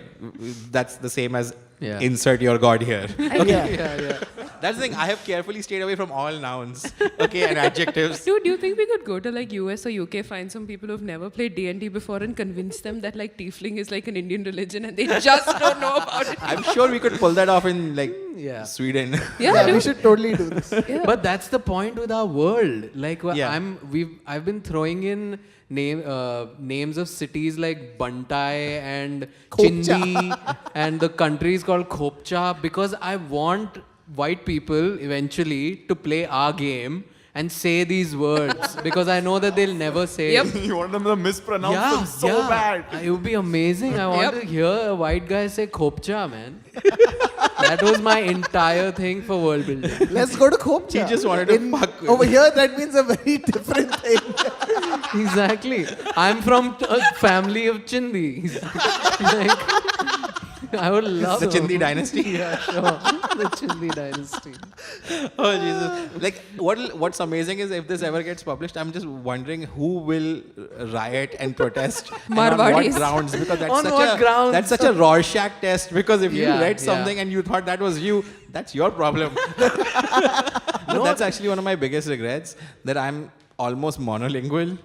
that's the same as insert your god here. Yeah. That's the thing. I have carefully stayed away from all nouns, and adjectives. Dude, do you think we could go to like US or UK, find some people who've never played D&D before and convince them that like tiefling is like an Indian religion and they just don't know about it? I'm sure we could pull that off in Sweden. Yeah, we dude. should totally do this. But that's the point with our world. Like Yeah. I've been throwing in names of cities like Bantai and Khopcha. Chindi and the country is called Khopcha, because I want white people eventually to play our game and say these words, because I know that they'll never say Yep. it. You want them to mispronounce them so bad. It would be amazing. I want Yep. to hear a white guy say Khopcha, man. That was my entire thing for world building. Let's go to Khopcha. He just wanted to fuck with- Over here, that means a very different thing. Exactly. I'm from a family of Chindis. I would love The Chindi dynasty. Yeah, sure. The Chindi dynasty. Oh Jesus! Like what's amazing is if this ever gets published, I'm just wondering who will riot and protest and on what Marwadis. grounds, because that's On such what a grounds? that's such a Rorschach test. Because if you Yeah, read yeah. something and you thought that was you, that's your problem. No, that's actually one of my biggest regrets, that I'm almost monolingual.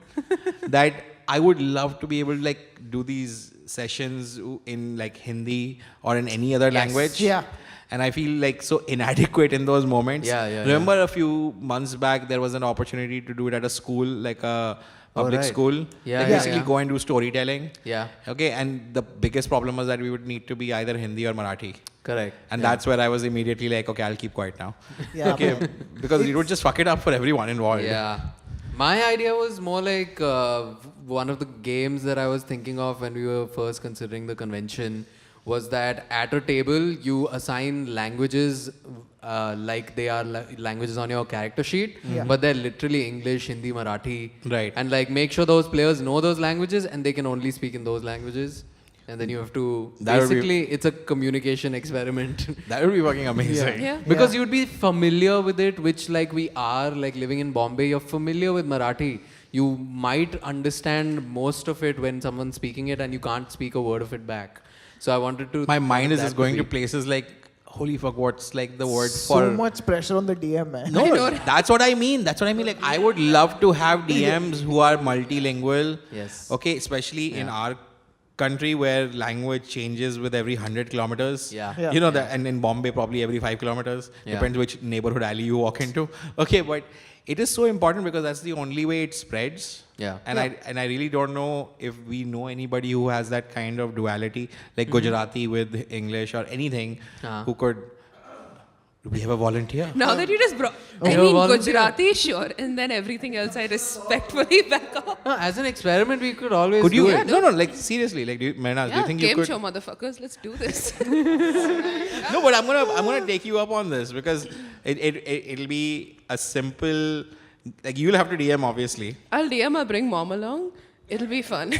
That I would love to be able to like do these sessions in like Hindi or in any other language. Yeah. And I feel like so inadequate in those moments. Yeah. Remember a few months back, there was an opportunity to do it at a school, like a public right. school. Yeah, Like yeah, basically yeah. go and do storytelling. Yeah. Okay, and the biggest problem was that we would need to be either Hindi or Marathi. Correct. And that's where I was immediately like, okay, I'll keep quiet now. Yeah, Okay, because it would just fuck it up for everyone involved. Yeah. My idea was more like one of the games that I was thinking of when we were first considering the convention was that at a table you assign languages like they are languages on your character sheet, Yeah. but they're literally English, Hindi, Marathi. Right. And like make sure those players know those languages and they can only speak in those languages. And then you have to, That would be- basically, it's a communication experiment. That would be fucking amazing. Yeah. Because you'd be familiar with it, which like we are, like living in Bombay, you're familiar with Marathi. You might understand most of it when someone's speaking it and you can't speak a word of it back. So I wanted to... My mind is that just going to be- places like, holy fuck, what's like the word So for... much pressure on the DM, man. No, that's what I mean. Like, I would love to have DMs who are multilingual. Yes. Okay, especially in our country where language changes with every 100 kilometers. Yeah. Yeah. You know, that, and in Bombay, probably every 5 kilometers. Yeah. Depends which neighborhood alley you walk into. Okay, but it is so important because that's the only way it spreads. Yeah. And I really don't know if we know anybody who has that kind of duality, like Gujarati with English or anything, who could... Do we have a volunteer? Now that you just brought, I You're a mean, volunteer. Gujarati, sure, and then everything else I respectfully back off. No, as an experiment, we could always Could do you? it. No, like seriously, like, Mehnaz, do you Yeah, think you game could? show, motherfuckers. Let's do this. No, but I'm gonna take you up on this because it'll be a simple. Like you'll have to DM obviously. I'll DM or bring mom along. It'll be fun.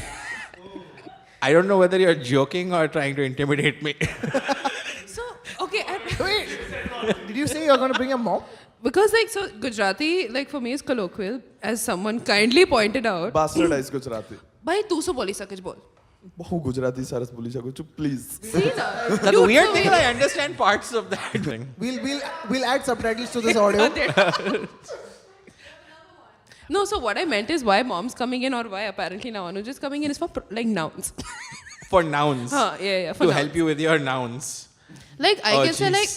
I don't know whether you're joking or trying to intimidate me. So, okay. Wait, did you say you're going to bring your mom? Because like, so Gujarati, like for me is colloquial, as someone kindly pointed out. Bastardized Gujarati. Bhai, tu so boli sakaj bol. બહુ ગુજરાતી સરસ બોલી શકું છું please. See na? The You weird so thing is weird. I understand parts of that thing. We'll add subtitles to this audio. No, so what I meant is why mom's coming in or why apparently now Anuj is coming in is for like nouns. For nouns. Yeah, for To nouns. help you with your nouns. Like I Oh, can say jeez. like,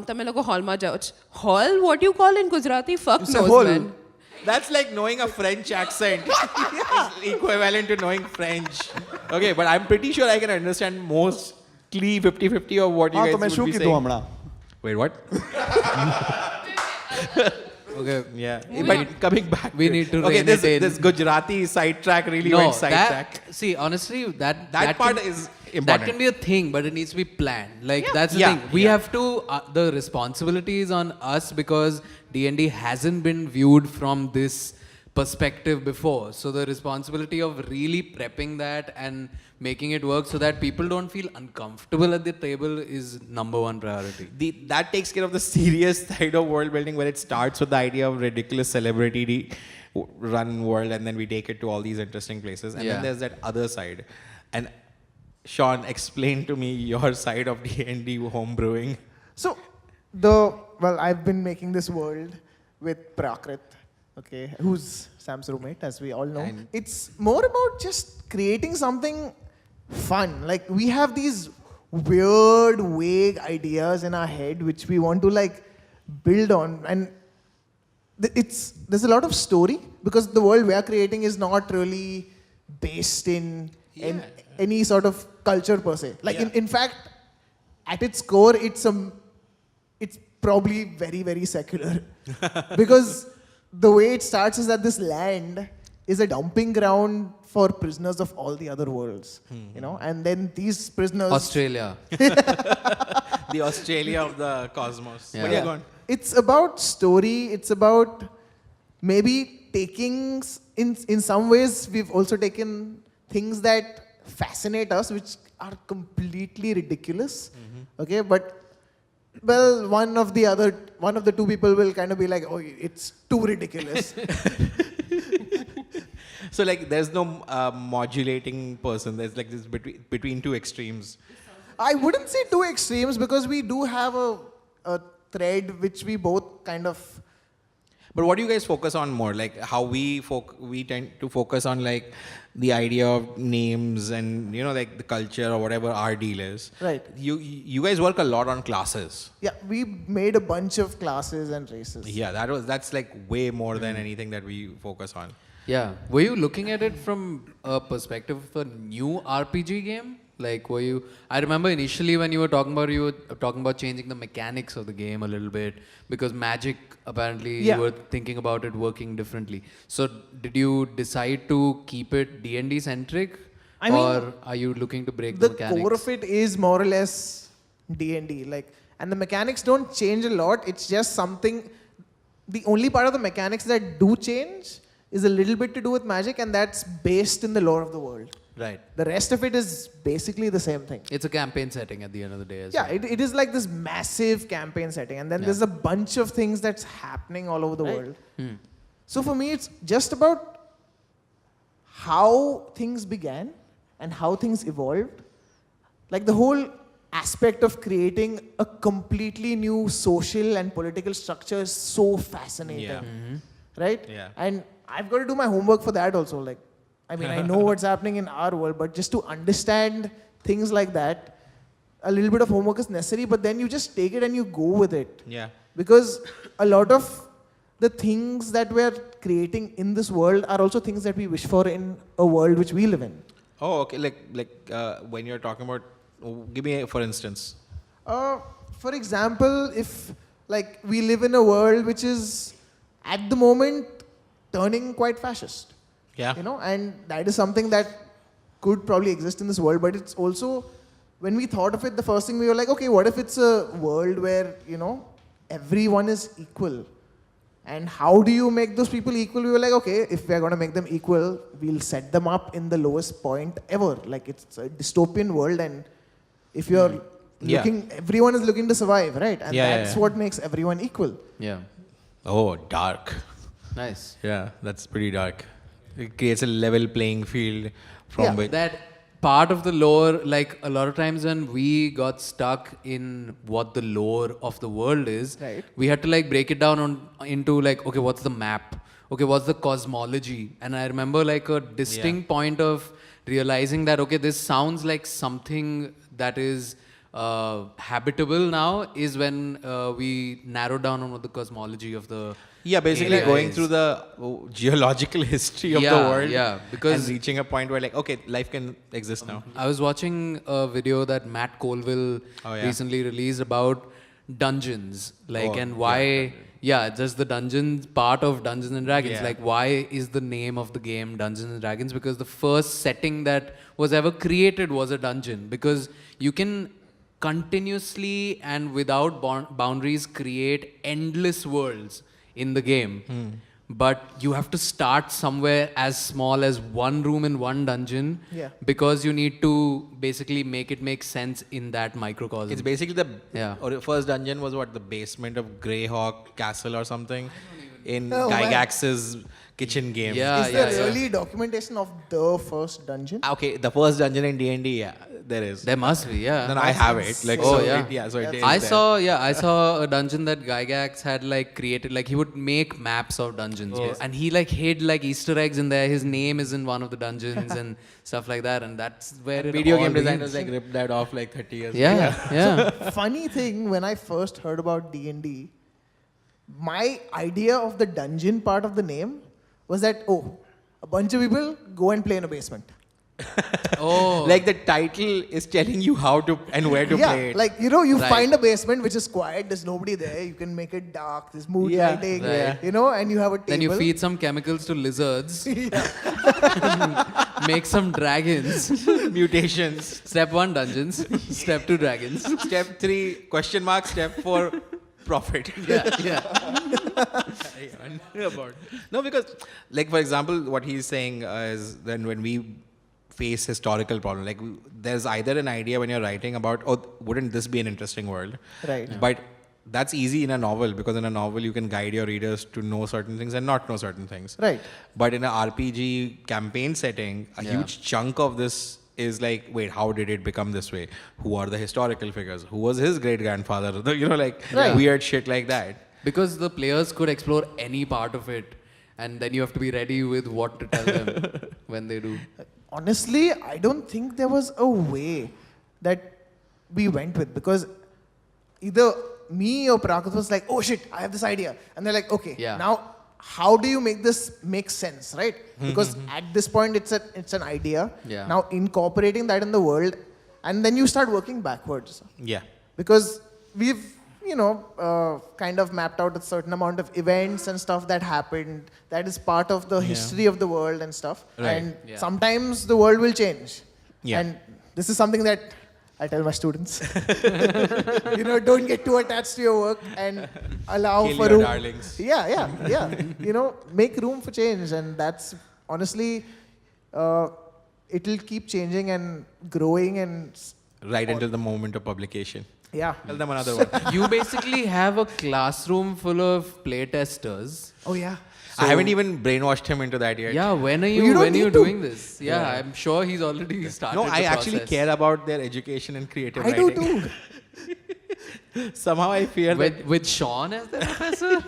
તમે લોકો હોલમાં જાઓ છો. Hall, what you call in Gujarati? Fuck You say knows, hall. man. That's like knowing a French accent. It's equivalent to knowing French. Okay, but I'm pretty sure I can understand mostly 50-50 of what you હા guys તો મેં would શું be કીધું saying. હમણાં? Wait, what? Okay. Yeah. Moving But on. coming back. We to need to okay, rein this, it in. this Gujarati sidetrack really No, went sidetrack. see, honestly, that part can, is That important. can be a thing, but it needs to be planned. Like that's the Yeah, thing. We yeah. have to. The responsibility is on us because D&D hasn't been viewed from this perspective before. So the responsibility of really prepping that and making it work so that people don't feel uncomfortable at the table is number one priority. That takes care of the serious side of world building where it starts with the idea of ridiculous celebrity run world and then we take it to all these interesting places. And then Yeah. there's that other side. And Sean, explain to me your side of D&D homebrewing. So, I've been making this world with Prakrit, okay, who's Sam's roommate, as we all know. And it's more about just creating something fun. Like, we have these weird, vague ideas in our head which we want to, like, build on. And there's a lot of story because the world we are creating is not really based in any sort of culture per se. Like, in fact, at its core, it's probably very, very secular. Because the way it starts is that this land is a dumping ground for prisoners of all the other worlds, you know, and then these prisoners... Australia. The Australia of the cosmos. Yeah. But go on. It's about story, it's about maybe taking... In some ways, we've also taken things that fascinate us, which are completely ridiculous, okay, but... Well, one of the two people will kind of be like, oh, it's too ridiculous. So like there's no modulating person. There's like this between two extremes. I wouldn't say two extremes because we do have a thread which we both kind of... But what do you guys focus on more? Like how we tend to focus on like the idea of names and you know like the culture or whatever our deal is. Right. You guys work a lot on classes. Yeah, we made a bunch of classes and races. Yeah, that's like way more than anything that we focus on. Yeah. Were you looking at it from a perspective of a new RPG game? Like, were you... I remember initially when you were talking about changing the mechanics of the game a little bit because Magic, apparently, you were thinking about it working differently. So, did you decide to keep it D&D centric? I mean, or are you looking to break the mechanics? The core of it is more or less D&D. Like, and the mechanics don't change a lot. It's just something... The only part of the mechanics that do change is a little bit to do with magic, and that's based in the lore of the world. Right. The rest of it is basically the same thing. It's a campaign setting at the end of the day. Yeah, it is like this massive campaign setting, and then there's a bunch of things that's happening all over the world. So for me, it's just about how things began and how things evolved. Like the whole aspect of creating a completely new social and political structure is so fascinating. Right? Yeah. And I've got to do my homework for that also. Like, I mean, I know what's happening in our world, but just to understand things like that, a little bit of homework is necessary, but then you just take it and you go with it. Yeah. Because a lot of the things that we're creating in this world are also things that we wish for in a world which we live in. Oh, okay. Like when you're talking about, give me for instance. For example, if like we live in a world which is at the moment turning quite fascist. Yeah. You know, and that is something that could probably exist in this world, but it's also, when we thought of it, the first thing we were like, okay, what if it's a world where, you know, everyone is equal? And how do you make those people equal? We were like, okay, if we are going to make them equal, we'll set them up in the lowest point ever. Like it's a dystopian world, and if you're looking, everyone is looking to survive, right? And that's what makes everyone equal. Yeah. Oh, dark. Nice. Yeah, that's pretty dark. It creates a level playing field from which... That part of the lore, like a lot of times when we got stuck in what the lore of the world is, we had to like break it down into like, okay, what's the map? Okay, what's the cosmology? And I remember like a distinct point of realizing that, okay, this sounds like something that is habitable now is when we narrowed down on what the cosmology of the basically going through the geological history of the world because and reaching a point where like, okay, life can exist now. I was watching a video that Matt Colville recently released about dungeons, like and why just the dungeons part of Dungeons and Dragons. Like why is the name of the game Dungeons and Dragons? Because the first setting that was ever created was a dungeon, because you can continuously and without boundaries create endless worlds in the game. But you have to start somewhere as small as one room in one dungeon because you need to basically make it make sense in that microcosm. It's basically the first dungeon was what, the basement of Greyhawk Castle or something in Gygax's kitchen game. Is there really documentation of the first dungeon? Okay, the first dungeon in D&D, there is. There must be, Then I have it. Like, so it is I saw a dungeon that Gygax had like created. Like he would make maps of dungeons, and he like hid like Easter eggs in there. His name is in one of the dungeons and stuff like that. And that's where video game designers like ripped that off like 30 years ago. So, funny thing, when I first heard about D&D, my idea of the dungeon part of the name was that, a bunch of people go and play in a basement. Like the title is telling you how to and where to play it. Like, you find a basement which is quiet, there's nobody there, you can make it dark, there's mood lighting, and you have a table. Then you feed some chemicals to lizards, make some dragons, mutations. Step 1, dungeons. Step 2, dragons. Step 3, question mark. Step 4, profit. No, because, like, for example, what he's saying is then when we face historical problem, like there's either an idea when you're writing about, wouldn't this be an interesting world? Right. But that's easy in a novel, because in a novel you can guide your readers to know certain things and not know certain things. Right. But in an RPG campaign setting, a huge chunk of this is like, wait, how did it become this way? Who are the historical figures? Who was his great-grandfather? Weird shit like that. Because the players could explore any part of it, and then you have to be ready with what to tell them when they do. Honestly, I don't think there was a way that we went with, because either me or Prakat was like, oh shit, I have this idea. And they're like, okay, now how do you make this make sense, right? Because at this point, it's an idea. Yeah. Now incorporating that in the world, and then you start working backwards. Yeah. Because we've, kind of mapped out a certain amount of events and stuff that happened. That is part of the history of the world and stuff. Right. And sometimes the world will change. Yeah. And this is something that I tell my students. Don't get too attached to your work and allow Kill for your room. darlings. Yeah. Make room for change, and that's honestly, it'll keep changing and growing and. Right until the moment of publication. Yeah. Tell them another one. You basically have a classroom full of playtesters. Oh yeah. I haven't even brainwashed him into that yet. Yeah, when are You don't you need doing this? Yeah, I'm sure he's already started. No, the I actually process. care about their education and creative I do writing. too. Somehow I fear that. With Sean as the professor?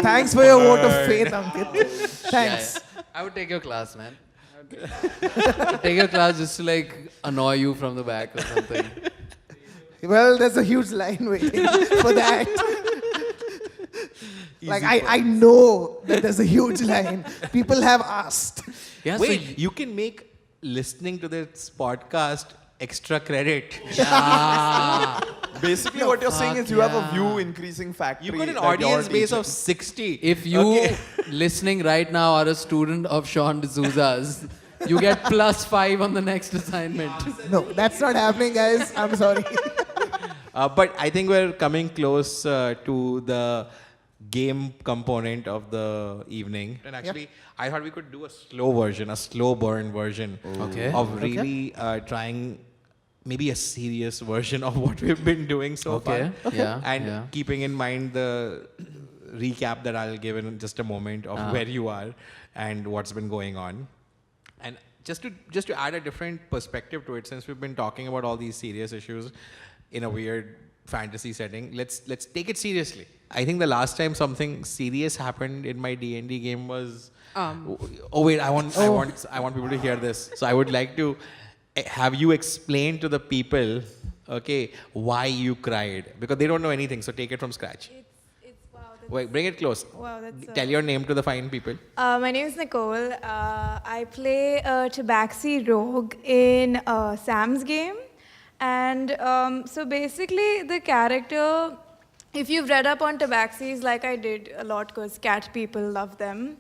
Thanks for your vote of faith, Ankit. Thanks. Yeah. I would take your class, man. I'd take your class just to like annoy you from the back or something. Well, there's a huge line waiting for that. Like, I know that there's a huge line. People have asked. Yeah, Wait, so you can make listening to this podcast extra credit. yeah. Basically, what you're saying is you have a view increasing factor. You got an audience base of 60. If you listening right now are a student of Sean D'Souza's, you get +5 on the next assignment. No, that's not happening, guys. I'm sorry. But I think we're coming close to the game component of the evening. And actually, I thought we could do a slow version, a slow burn version of really trying maybe a serious version of what we've been doing so far. Yeah. And keeping in mind the recap that I'll give in just a moment of where you are and what's been going on. And just to add a different perspective to it, since we've been talking about all these serious issues in a weird fantasy setting, let's take it seriously. I think the last time something serious happened in my D&D game was oh wait, I want people to hear this. So I would like to have you explain to the people, okay, why you cried, because they don't know anything. So take it from scratch. Wow, Wait, bring it close. Wow, that's Tell your name to the fine people. My name is Nicole. I play a Tabaxi rogue in Sam's game. And so basically the character, if you've read up on Tabaxis like I did a lot because cat people love them,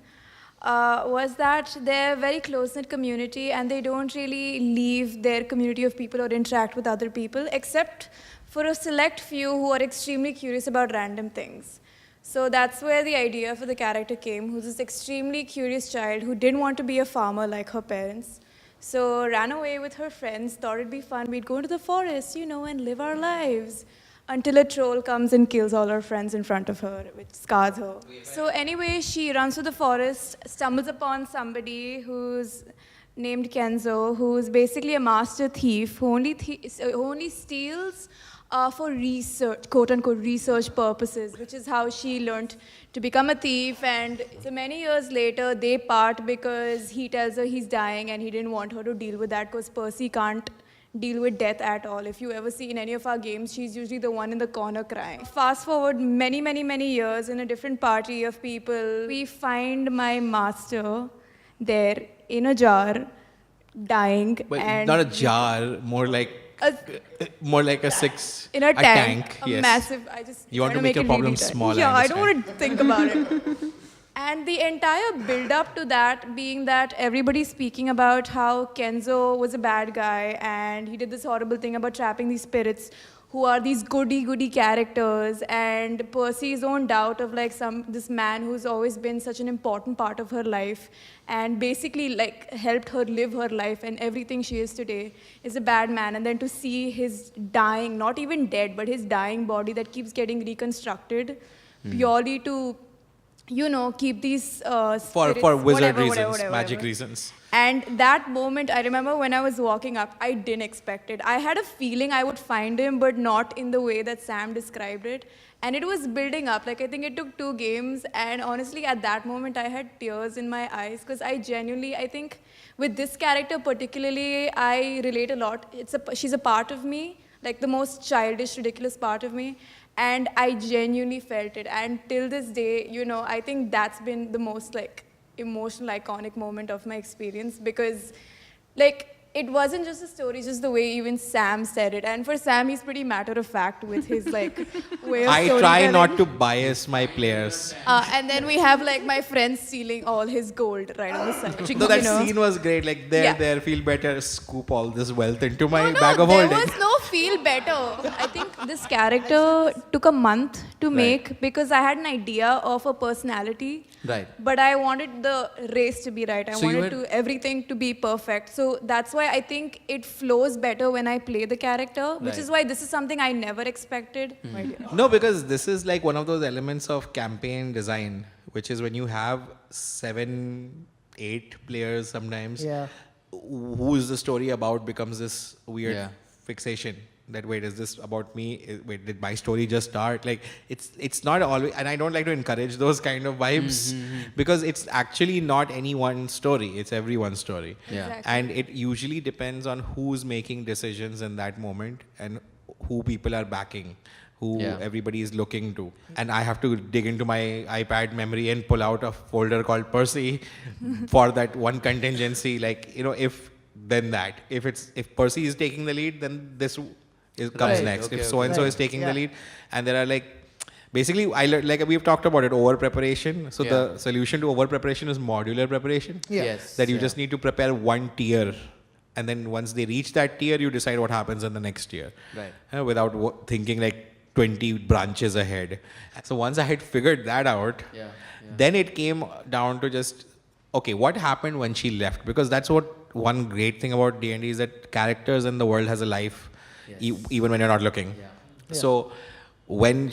was that they're a very close-knit community and they don't really leave their community of people or interact with other people except for a select few who are extremely curious about random things. So that's where the idea for the character came, who's this extremely curious child who didn't want to be a farmer like her parents. So ran away with her friends, thought it'd be fun. We'd go into the forest, and live our lives. Until a troll comes and kills all her friends in front of her, which scars her. So anyway, she runs through the forest, stumbles upon somebody who's named Kenzo, who's basically a master thief who only steals for research, quote-unquote research purposes, which is how she learned to become a thief. And so many years later, they part because he tells her he's dying and he didn't want her to deal with that because Percy can't deal with death at all. If you ever see in any of our games, she's usually the one in the corner crying. Fast forward many, many, many years in a different party of people, we find my master there in a jar, dying. But and not a jar, more like a six. In a tank. A Yes. massive. You want to make your problem small. Yeah, I don't want to think about it. And the entire build-up to that being that everybody's speaking about how Kenzo was a bad guy and he did this horrible thing about trapping these spirits who are these goody-goody characters, and Percy's own doubt of this man who's always been such an important part of her life and basically helped her live her life and everything she is today is a bad man. And then to see his dying, not even dead, but his dying body that keeps getting reconstructed purely to keep these for spirits, wizard whatever, reasons, magic reasons. And that moment, I remember when I was walking up, I didn't expect it. I had a feeling I would find him, but not in the way that Sam described it. And it was building up. I think it took 2 games. And honestly, at that moment, I had tears in my eyes because I think with this character particularly, I relate a lot. She's a part of me, the most childish, ridiculous part of me. And I genuinely felt it. And till this day, I think that's been the most emotional, iconic moment of my experience because it wasn't just a story, just the way even Sam said it. And for Sam, he's pretty matter-of-fact with his way of I try not to bias my players. And then we have my friend stealing all his gold right on the side. No, that scene was great. There, feel better, scoop all this wealth into my bag of holding. There was no feel better. I think this character took a month to make because I had an idea of a personality. Right. But I wanted the race to be right. I wanted everything to be perfect. So that's why I think it flows better when I play the character, which is why this is something I never expected. No, because this is one of those elements of campaign design, which is when you have 7, 8 players sometimes, who's the story about becomes this weird fixation. That wait, is this about me? Wait, did my story just start? It's not always, and I don't like to encourage those kind of vibes because it's actually not any one story. It's everyone's story. Yeah. Exactly. And it usually depends on who's making decisions in that moment and who people are backing, who everybody is looking to. And I have to dig into my iPad memory and pull out a folder called Percy for that one contingency. If then that. If Percy is taking the lead, then this comes next. If so-and-so is taking the lead. And there are basically, I learned, we've talked about it, over preparation. So the solution to over preparation is modular preparation. Yes. That you just need to prepare one tier And then once they reach that tier, you decide what happens in the next tier. Right. Without thinking like 20 branches ahead. So once I had figured that out, then it came down to just, okay, what happened when she left? Because that's what one great thing about D&D is that characters in the world has a life, even when you're not looking. So when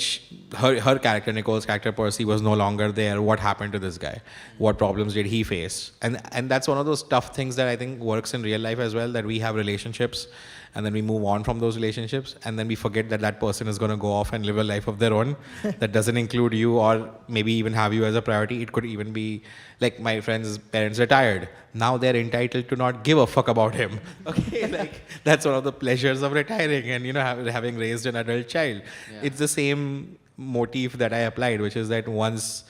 her character, Nicole's character Percy, was no longer there, what happened to this guy? What problems did he face? And that's one of those tough things that I think works in real life as well, that we have relationships and then we move on from those relationships and then we forget that that person is going to go off and live a life of their own that doesn't include you or maybe even have you as a priority. It could even be like my friend's parents retired. Now they're entitled to not give a fuck about him. Okay, like that's one of the pleasures of retiring and, you know, having raised an adult child. It's the same motif that I applied, which is that once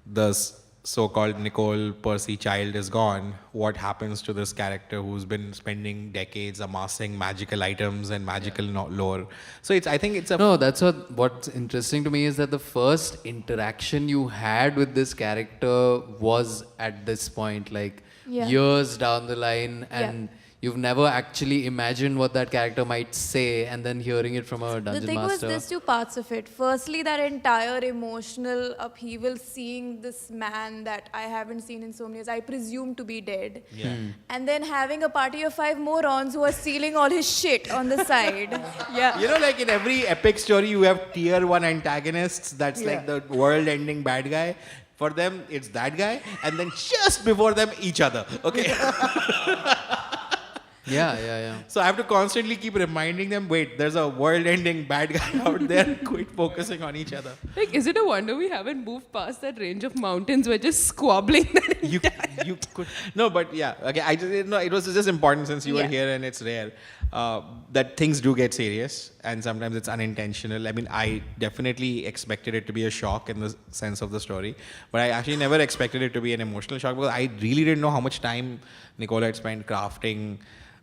the so-called Nicole Percy child is gone, what happens to this character who's been spending decades amassing magical items and magical lore? So I think it's a... No, that's what's interesting to me is that the first interaction you had with this character was at this point, like years down the line, and you've never actually imagined what that character might say, and then hearing it from a dungeon master. The thing was, there's two parts of it. Firstly, that entire emotional upheaval, seeing this man that I haven't seen in so many years, I presume to be dead. And then having a party of 5 morons who are stealing all his shit on the side. You know, like in every epic story, you have tier 1 antagonists. That's like the world-ending bad guy. For them, it's that guy. And then just before them, each other. Okay. So I have to constantly keep reminding them, wait, there's a world-ending bad guy out there. Quit focusing on each other. Like, is it a wonder we haven't moved past that range of mountains? We're just squabbling that you could. No, but yeah. Okay, it was just important since you were here and it's rare that things do get serious and sometimes it's unintentional. I mean, I definitely expected it to be a shock in the sense of the story, but I actually never expected it to be an emotional shock because I really didn't know how much time Nicole had spent crafting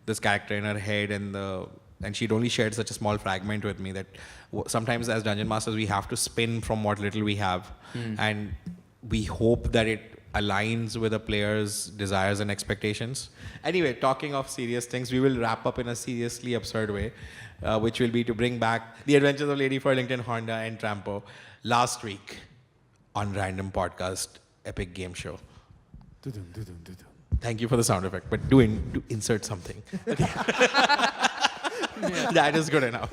this character in her head and she'd only shared such a small fragment with me that sometimes as dungeon masters we have to spin from what little we have and we hope that it aligns with the player's desires and expectations. Anyway, talking of serious things, we will wrap up in a seriously absurd way, which will be to bring back the adventures of Lady Furlington, Honda and Trampo last week on Random Podcast Epic Game Show. Thank you for the sound effect, but do insert something. Okay. That is good enough.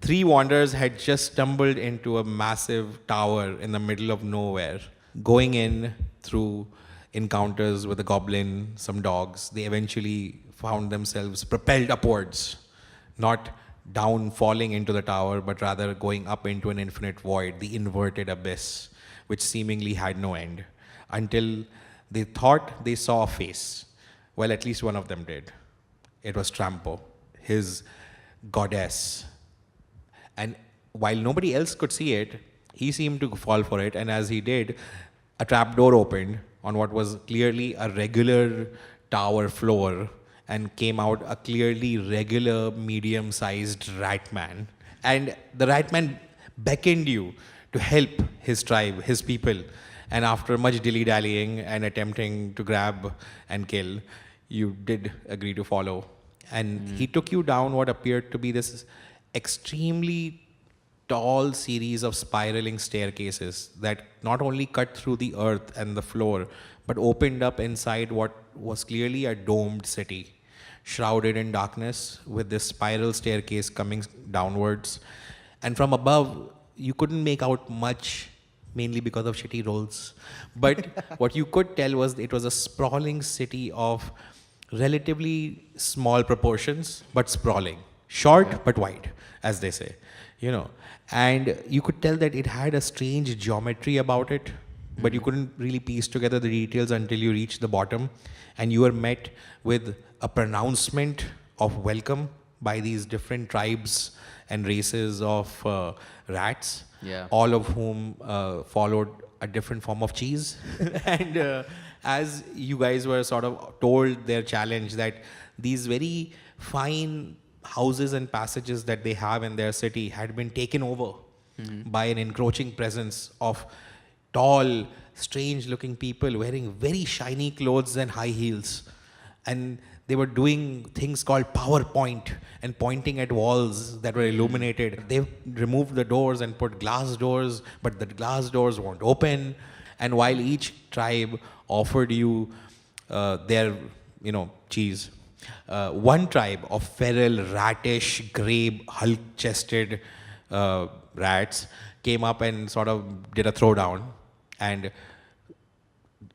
3 wanderers had just stumbled into a massive tower in the middle of nowhere. Going in through encounters with a goblin, some dogs, they eventually found themselves propelled upwards, not down falling into the tower, but rather going up into an infinite void, the inverted abyss, which seemingly had no end. Until they thought they saw a face. Well, at least one of them did. It was Trampo, his goddess. And while nobody else could see it, he seemed to fall for it. And as he did, a trapdoor opened on what was clearly a regular tower floor and came out a clearly regular medium-sized rat man. And the rat man beckoned you to help his tribe, his people. And after much dilly-dallying and attempting to grab and kill, you did agree to follow. And he took you down what appeared to be this extremely tall series of spiraling staircases that not only cut through the earth and the floor, but opened up inside what was clearly a domed city, shrouded in darkness with this spiral staircase coming downwards. And from above, you couldn't make out much, mainly because of shitty rolls. But what you could tell was it was a sprawling city of relatively small proportions, but sprawling. Short, but wide, as they say, you know. And you could tell that it had a strange geometry about it, but you couldn't really piece together the details until you reached the bottom. And you were met with a pronouncement of welcome by these different tribes and races of rats, all of whom followed a different form of cheese. And as you guys were sort of told their challenge that these very fine houses and passages that they have in their city had been taken over by an encroaching presence of tall, strange-looking people wearing very shiny clothes and high heels. and they were doing things called PowerPoint and pointing at walls that were illuminated. They removed the doors and put glass doors, but the glass doors won't open. And while each tribe offered you their, cheese, one tribe of feral, rattish, grey, hulk-chested rats came up and sort of did a throwdown and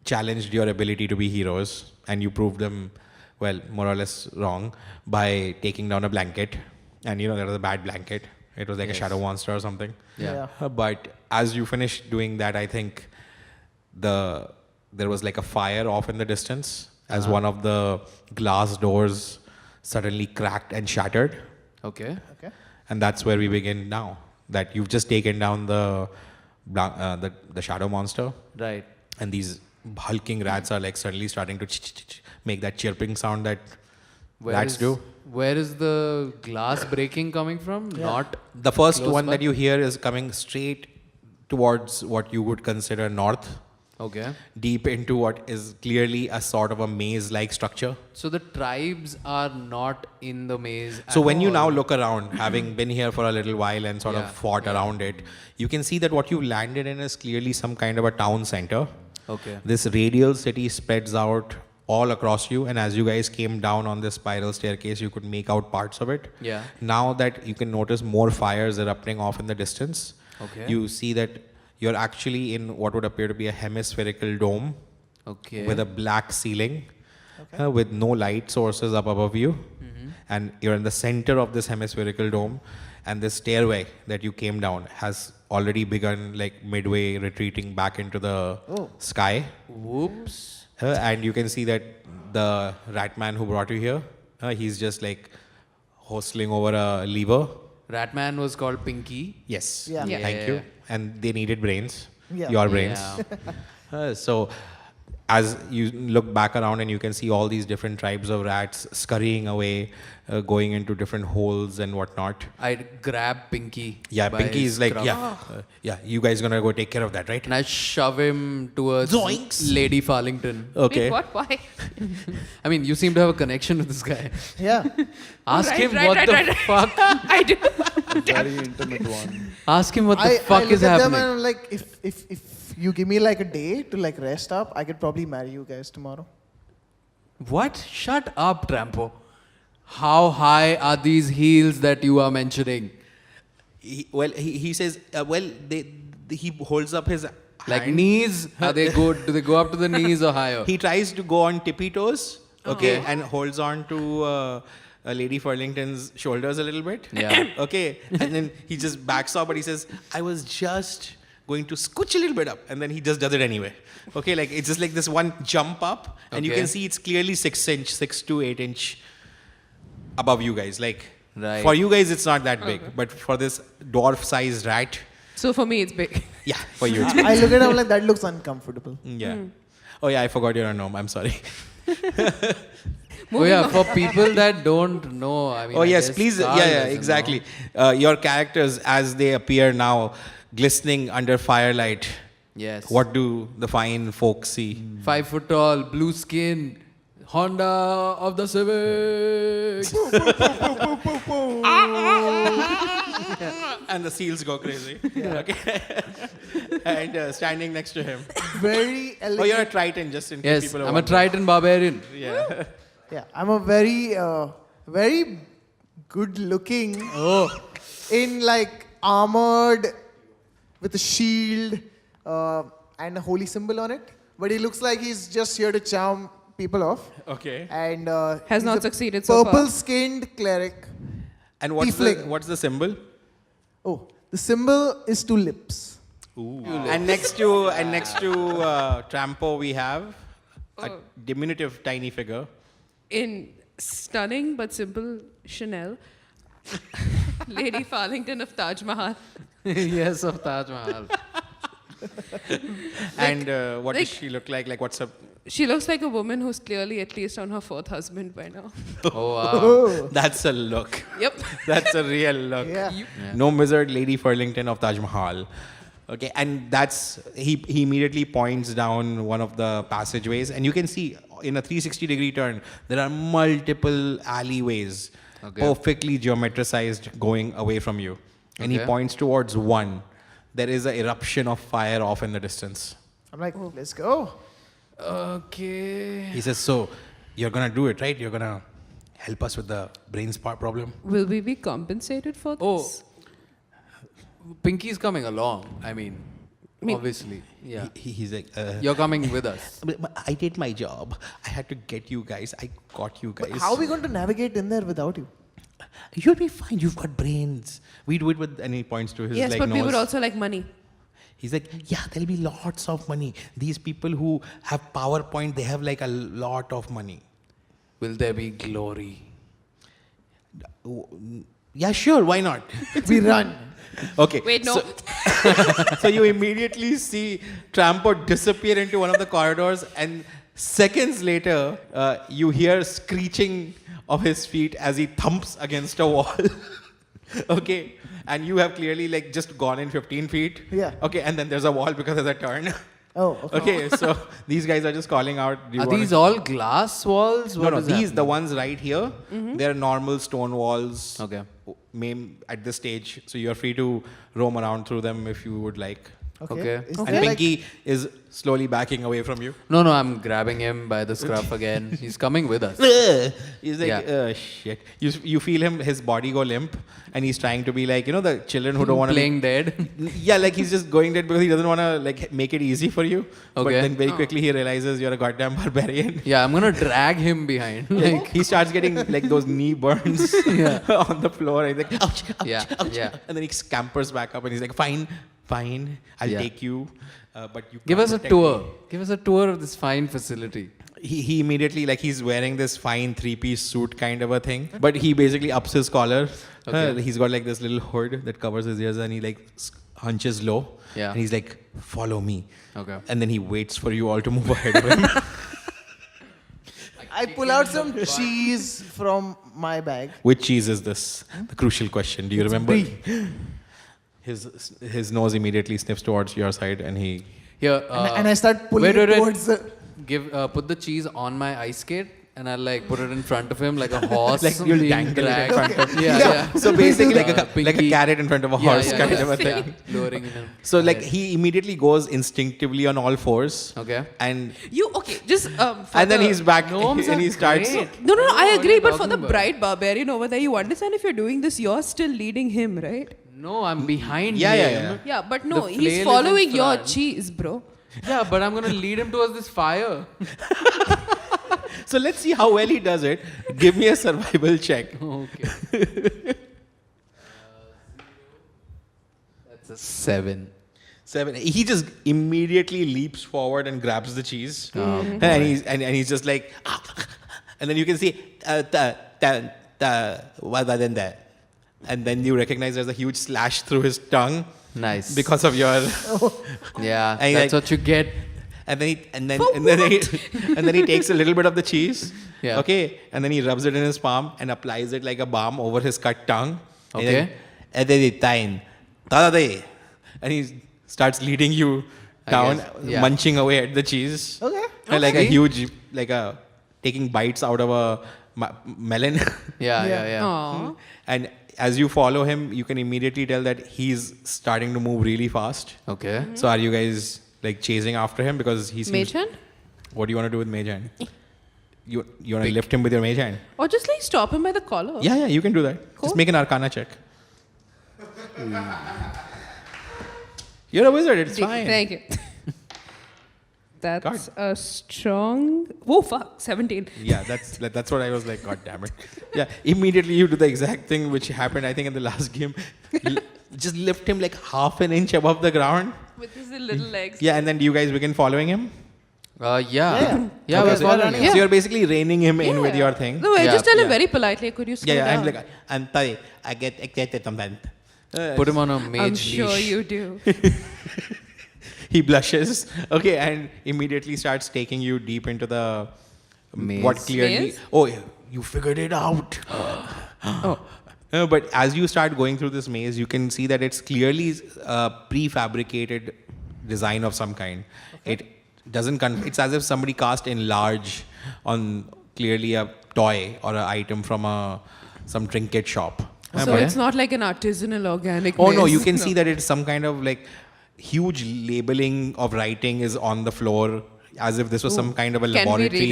challenged your ability to be heroes, and you proved them, well, more or less wrong by taking down a blanket. And there was a bad blanket. It was like a shadow monster or something. Yeah. But as you finished doing that, I think there was like a fire off in the distance as one of the glass doors suddenly cracked and shattered. Okay. And that's where we begin now. That you've just taken down the shadow monster. Right. And these hulking rats are like suddenly starting to make that chirping sound that rats do. Where is the glass breaking coming from? Not The first close one by? that you hear is coming straight towards what you would consider north, Okay. deep into what is clearly a sort of a maze-like structure. So the tribes are not in the maze. So at when you all. now look around, having been here for a little while and sort of fought around it, you can see that what you landed in is clearly some kind of a town center. Okay. This radial city spreads out all across you, and as you guys came down on this spiral staircase, you could make out parts of it. Yeah. Now that you can notice more fires erupting off in the distance, Okay. you see that you're actually in what would appear to be a hemispherical dome Okay. with a black ceiling, with no light sources up above you. And you're in the center of this hemispherical dome, and this stairway that you came down has already begun like midway retreating back into the sky. Whoops. And you can see that the rat man who brought you here, he's just like hostling over a lever. Ratman was called Pinky. Yes. Yeah. Yeah. Thank you. And they needed brains. Yeah. Your brains. Yeah. So as you look back around and you can see all these different tribes of rats scurrying away, going into different holes and whatnot. I grab Pinky. Yeah, by Pinky his is like, scruff. you guys gonna go take care of that, right? And I shove him towards Zoinks! Lady Furlington. Okay. Wait, what? Why? I mean, you seem to have a connection with this guy. Yeah. Ask Right, him right, what right, the right. fuck. I do. Very intimate one. Ask him what the I fuck look is at them happening. and I'm like, if you give me like a day to like rest up, I could probably marry you guys tomorrow. What? Shut up, Trampo. How high are these heels that you are mentioning? He says, he holds up his Like hand. knees? Are they good? Do they go up to the knees or higher? He tries to go on tippy toes, okay, Okay. and holds on to Lady Furlington's shoulders a little bit. Yeah. Okay, and then he just backs off, but he says, I was just going to scooch a little bit up, and then he just does it anyway. Okay, like it's just like this one jump up, and you Okay. can see it's clearly 6 to 8 inch above you guys. Like Right. for you guys, it's not that big, but for this dwarf-sized rat, So for me, it's big. yeah, for you it's I look at him like that looks uncomfortable. yeah. Oh yeah, I forgot you're a gnome. I'm sorry. Oh yeah, for people that don't know, I mean. Oh I yes, guess please. Carl Yeah, doesn't exactly. know. Your characters, as they appear now, glistening under firelight. Yes. What do the fine folks see? 5 foot tall, blue skin, Honda of the Civics. And the seals go crazy. Okay. And standing next to him. Very Oh, you're a elegant. Triton, just in case Yes, people are I'm a wondering. Triton barbarian. Yeah. Yeah, I'm a very good looking in like armored with a shield and a holy symbol on it. But he looks like he's just here to charm people off. Okay. And Has he's not a succeeded so far. Purple-skinned cleric. And what's Tiefling. the symbol? Oh, the symbol is 2 lips. And next to Trampo, we have a diminutive, tiny figure. In stunning but simple Chanel, Lady Furlington of Taj Mahal. Yes, of Taj Mahal. And what does like- she look like? Like, what's her? She looks like a woman who's clearly at least on her 4th husband by now. Oh wow. Oh, That's a look. Yep. That's a real look. yeah. No wizard, Lady Furlington of Taj Mahal. Okay, and he immediately points down one of the passageways, and you can see in a 360-degree turn, there are multiple alleyways, perfectly geometricized, going away from you. And he points towards one. There is an eruption of fire off in the distance. I'm like, let's go. Okay. He says, so you're going to do it, right? You're going to help us with the brain spot problem? Will we be compensated for this? Pinky's coming along. I mean, obviously. Yeah. He's like, You're coming with us. but I did my job. I had to get you guys. I got you guys. But how are we going to navigate in there without you? You'll be fine. You've got brains. We do it with, and he points to his Yes, like, but nose. we would also like money. He's like, yeah, there'll be lots of money. These people who have PowerPoint, they have like a lot of money. Will there be glory? Yeah, sure. Why not? We run. Okay. Wait, no. So you immediately see Trampo disappear into one of the corridors, and seconds later, you hear screeching of his feet as he thumps against a wall. Okay. And you have clearly like just gone in 15 feet. Yeah. Okay. And then there's a wall because there's a turn. Oh, okay. Okay. So these guys are just calling out. Are these all glass walls? No, What no. is These, happening? the ones right here, they're normal stone walls. Okay. At this stage. So you're free to roam around through them if you would like. Okay. Is And there like, Pinky is slowly backing away from you. No, I'm grabbing him by the scruff again. He's coming with us. He's like, Yeah. shit. You feel his body go limp, and he's trying to be like, the children who don't want to Playing dead. Yeah, like he's just going dead because he doesn't want to like make it easy for you. But Okay. then very quickly he realizes you're a goddamn barbarian. Yeah, I'm gonna drag him behind. Like he starts getting like those knee burns on the floor. And he's like, ouch, ouch, Yeah, ouch. yeah. And then he scampers back up and he's like, fine, I'll Yeah. take you. But you Give can't us a protect tour. me." Give us a tour of this fine facility. He immediately, like he's wearing this fine 3-piece suit kind of a thing. But he basically ups his collar. Okay. He's got like this little hood that covers his ears and he like hunches low. Yeah. And he's like, follow me. Okay. And then he waits for you all to move ahead of him. I pull out some cheese from my bag. Which cheese is this? The crucial question. Do you remember? Brie. His nose immediately sniffs towards your side and he... Here. And I start pulling it towards the... Put the cheese on my ice skate and I'll like put it in front of him like a horse. Like you'll being dangle it in dragged. front of Yeah. So basically like a Pinky. carrot in front of a horse kind of a thing. Yeah, lowering him. So like he immediately goes instinctively on all fours. Okay. And And then he's back Gnomes and are he starts... great. No, What I are agree. you But for talking the about? bright barbarian over there, you understand if you're doing this, you're still leading him, right? No, I'm behind Yeah, him. yeah, yeah. Yeah, but no, The he's flail is in following your front. cheese, bro. Yeah, but I'm gonna lead him towards this fire. So let's see how well he does it. Give me a survival check. Okay. That's a 7. 7. He just immediately leaps forward and grabs the cheese. Mm-hmm. And he's just like... And then you can see... And then you recognize there's a huge slash through his tongue. Nice. Because of your... Yeah, And that's like- what you get. And then he takes a little bit of the cheese. Yeah. Okay. And then he rubs it in his palm and applies it like a balm over his cut tongue. Okay. And he starts leading you I down, guess, yeah. munching away at the cheese. Okay. And like a See? huge, taking bites out of a melon. Yeah. Aww. And as you follow him, you can immediately tell that he's starting to move really fast. Okay. So are you guys like chasing after him because he seems... Mage hand? What do you want to do with mage hand? You want to lift him with your mage hand? Or just like stop him by the collar. Yeah, you can do that. Cool. Just make an arcana check. You're a wizard, it's fine. Thank you. That's a strong... Oh, fuck. 17. Yeah, that's what I was like, god damn it. Yeah, immediately you do the exact thing which happened, I think, in the last game. Just lift him like half an inch above the ground. With his little legs. Yeah, and then do you guys begin following him? Yeah, Okay, we're so, following him. so you're basically reining him in with Yeah. your thing. No, I Yeah, just tell him yeah. very politely, could you slow Yeah, down? I'm like, I'm sorry, I get excited sometimes. Put him on a mage I'm leash. sure you do. He blushes, okay, and immediately starts taking you deep into the Maze. what clearly. Maze? Oh, you figured it out. But as you start going through this maze, you can see that it's clearly a prefabricated design of some kind. it's as if somebody cast in large on clearly a toy or an item from some trinket shop. So it's not like an artisanal organic. Oh no, you can see that it's some kind of like huge labeling of writing is on the floor, as if this was some kind of a laboratory.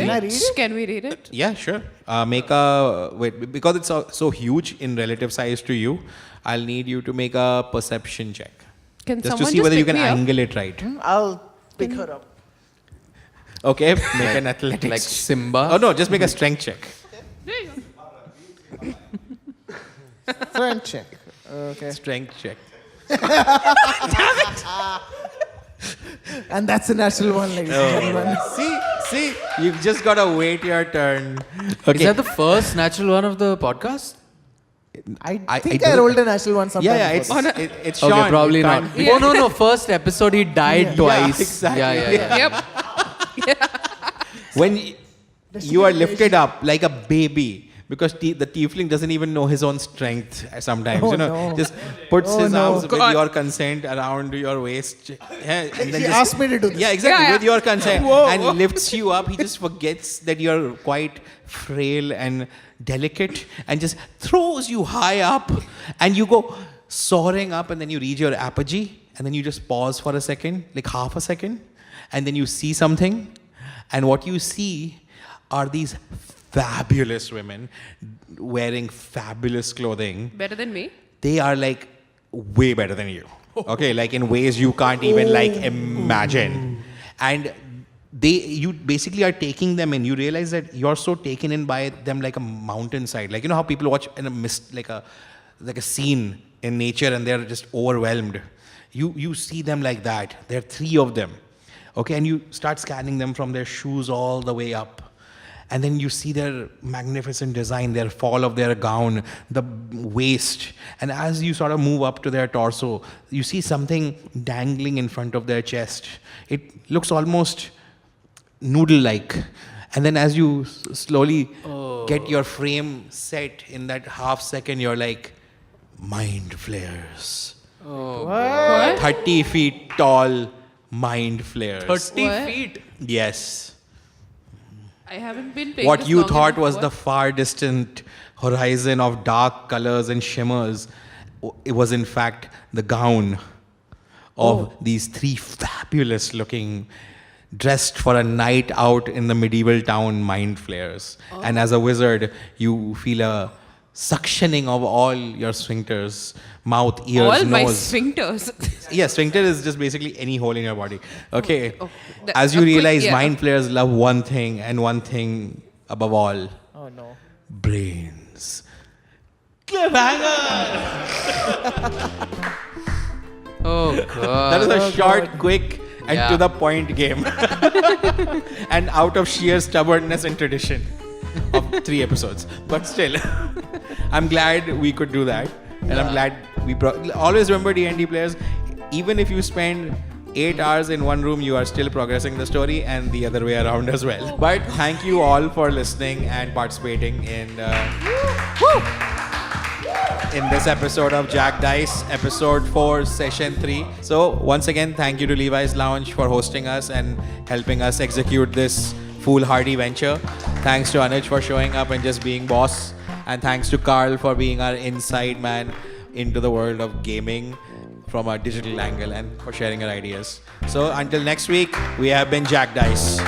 Can we read it? Yeah, sure. Because it's so huge in relative size to you, I'll need you to make a perception check. Can just to someone see whether you pick can me up? angle it right. I'll pick her up. Okay, make an athletics. Like Simba. Oh no, just make a strength check. Strength check. Okay. Strength check. And that's a natural one, ladies and gentlemen. See, you've just got to wait your turn. Is that the first natural one of the podcast? I think I rolled a natural one sometime. Yeah, before this. it's Sean. Okay, probably You not. can't- Oh no, first episode he died twice. exactly. Yeah. Yep. When you are lifted up like a baby, because the tiefling doesn't even know his own strength sometimes, Oh, you know, no. just puts his no. arms with your consent around your waist. Yeah, and then He asked me to do this. Yeah, exactly, Yeah, yeah. with your consent. Whoa. And lifts you up. He just forgets that you're quite frail and delicate and just throws you high up and you go soaring up and then you reach your apogee and then you just pause for a second, like half a second, and then you see something. And what you see are these fabulous women wearing fabulous clothing. Better than me? They are like way better than you. Okay, like in ways you can't even like imagine. And you basically are taking them in. You realize that you're so taken in by them like a mountainside. Like, you know how people watch in a mist, like a scene in nature and they're just overwhelmed. You see them like that. There are 3 of them. Okay, and you start scanning them from their shoes all the way up. And then you see their magnificent design, their fall of their gown, the waist. And as you sort of move up to their torso, you see something dangling in front of their chest. It looks almost noodle-like. And then as you slowly get your frame set in that half second, you're like, mind flares. What? 30 feet tall mind flares. 30 What? feet. Yes. I haven't been playing What this you long thought enough. was What? the far distant horizon of dark colors and shimmers, it was in fact the gown of these 3 fabulous looking, dressed for a night out in the medieval town mind flayers. And as a wizard, you feel a suctioning of all your sphincters, mouth, ears, All nose. my sphincters. Yeah, sphincter is just basically any hole in your body. Okay. That- As you a quick- realize, yeah. mind flayers love one thing and one thing above all. Oh no. Brains. Cliffhanger! Oh god. That is a short, quick, and Yeah. to the point game. And out of sheer stubbornness and tradition of 3 episodes. But still, I'm glad we could do that. And I'm glad we always remember D&D players, even if you spend 8 hours in one room, you are still progressing the story, and the other way around as well. But thank you all for listening and participating in this episode of Jack Dice, episode 4, session 3. So once again, thank you to Levi's Lounge for hosting us and helping us execute this foolhardy venture. Thanks to Anuj for showing up and just being boss. And thanks to Carl for being our inside man into the world of gaming from a digital angle and for sharing your ideas. So until next week, we have been Jack Dice.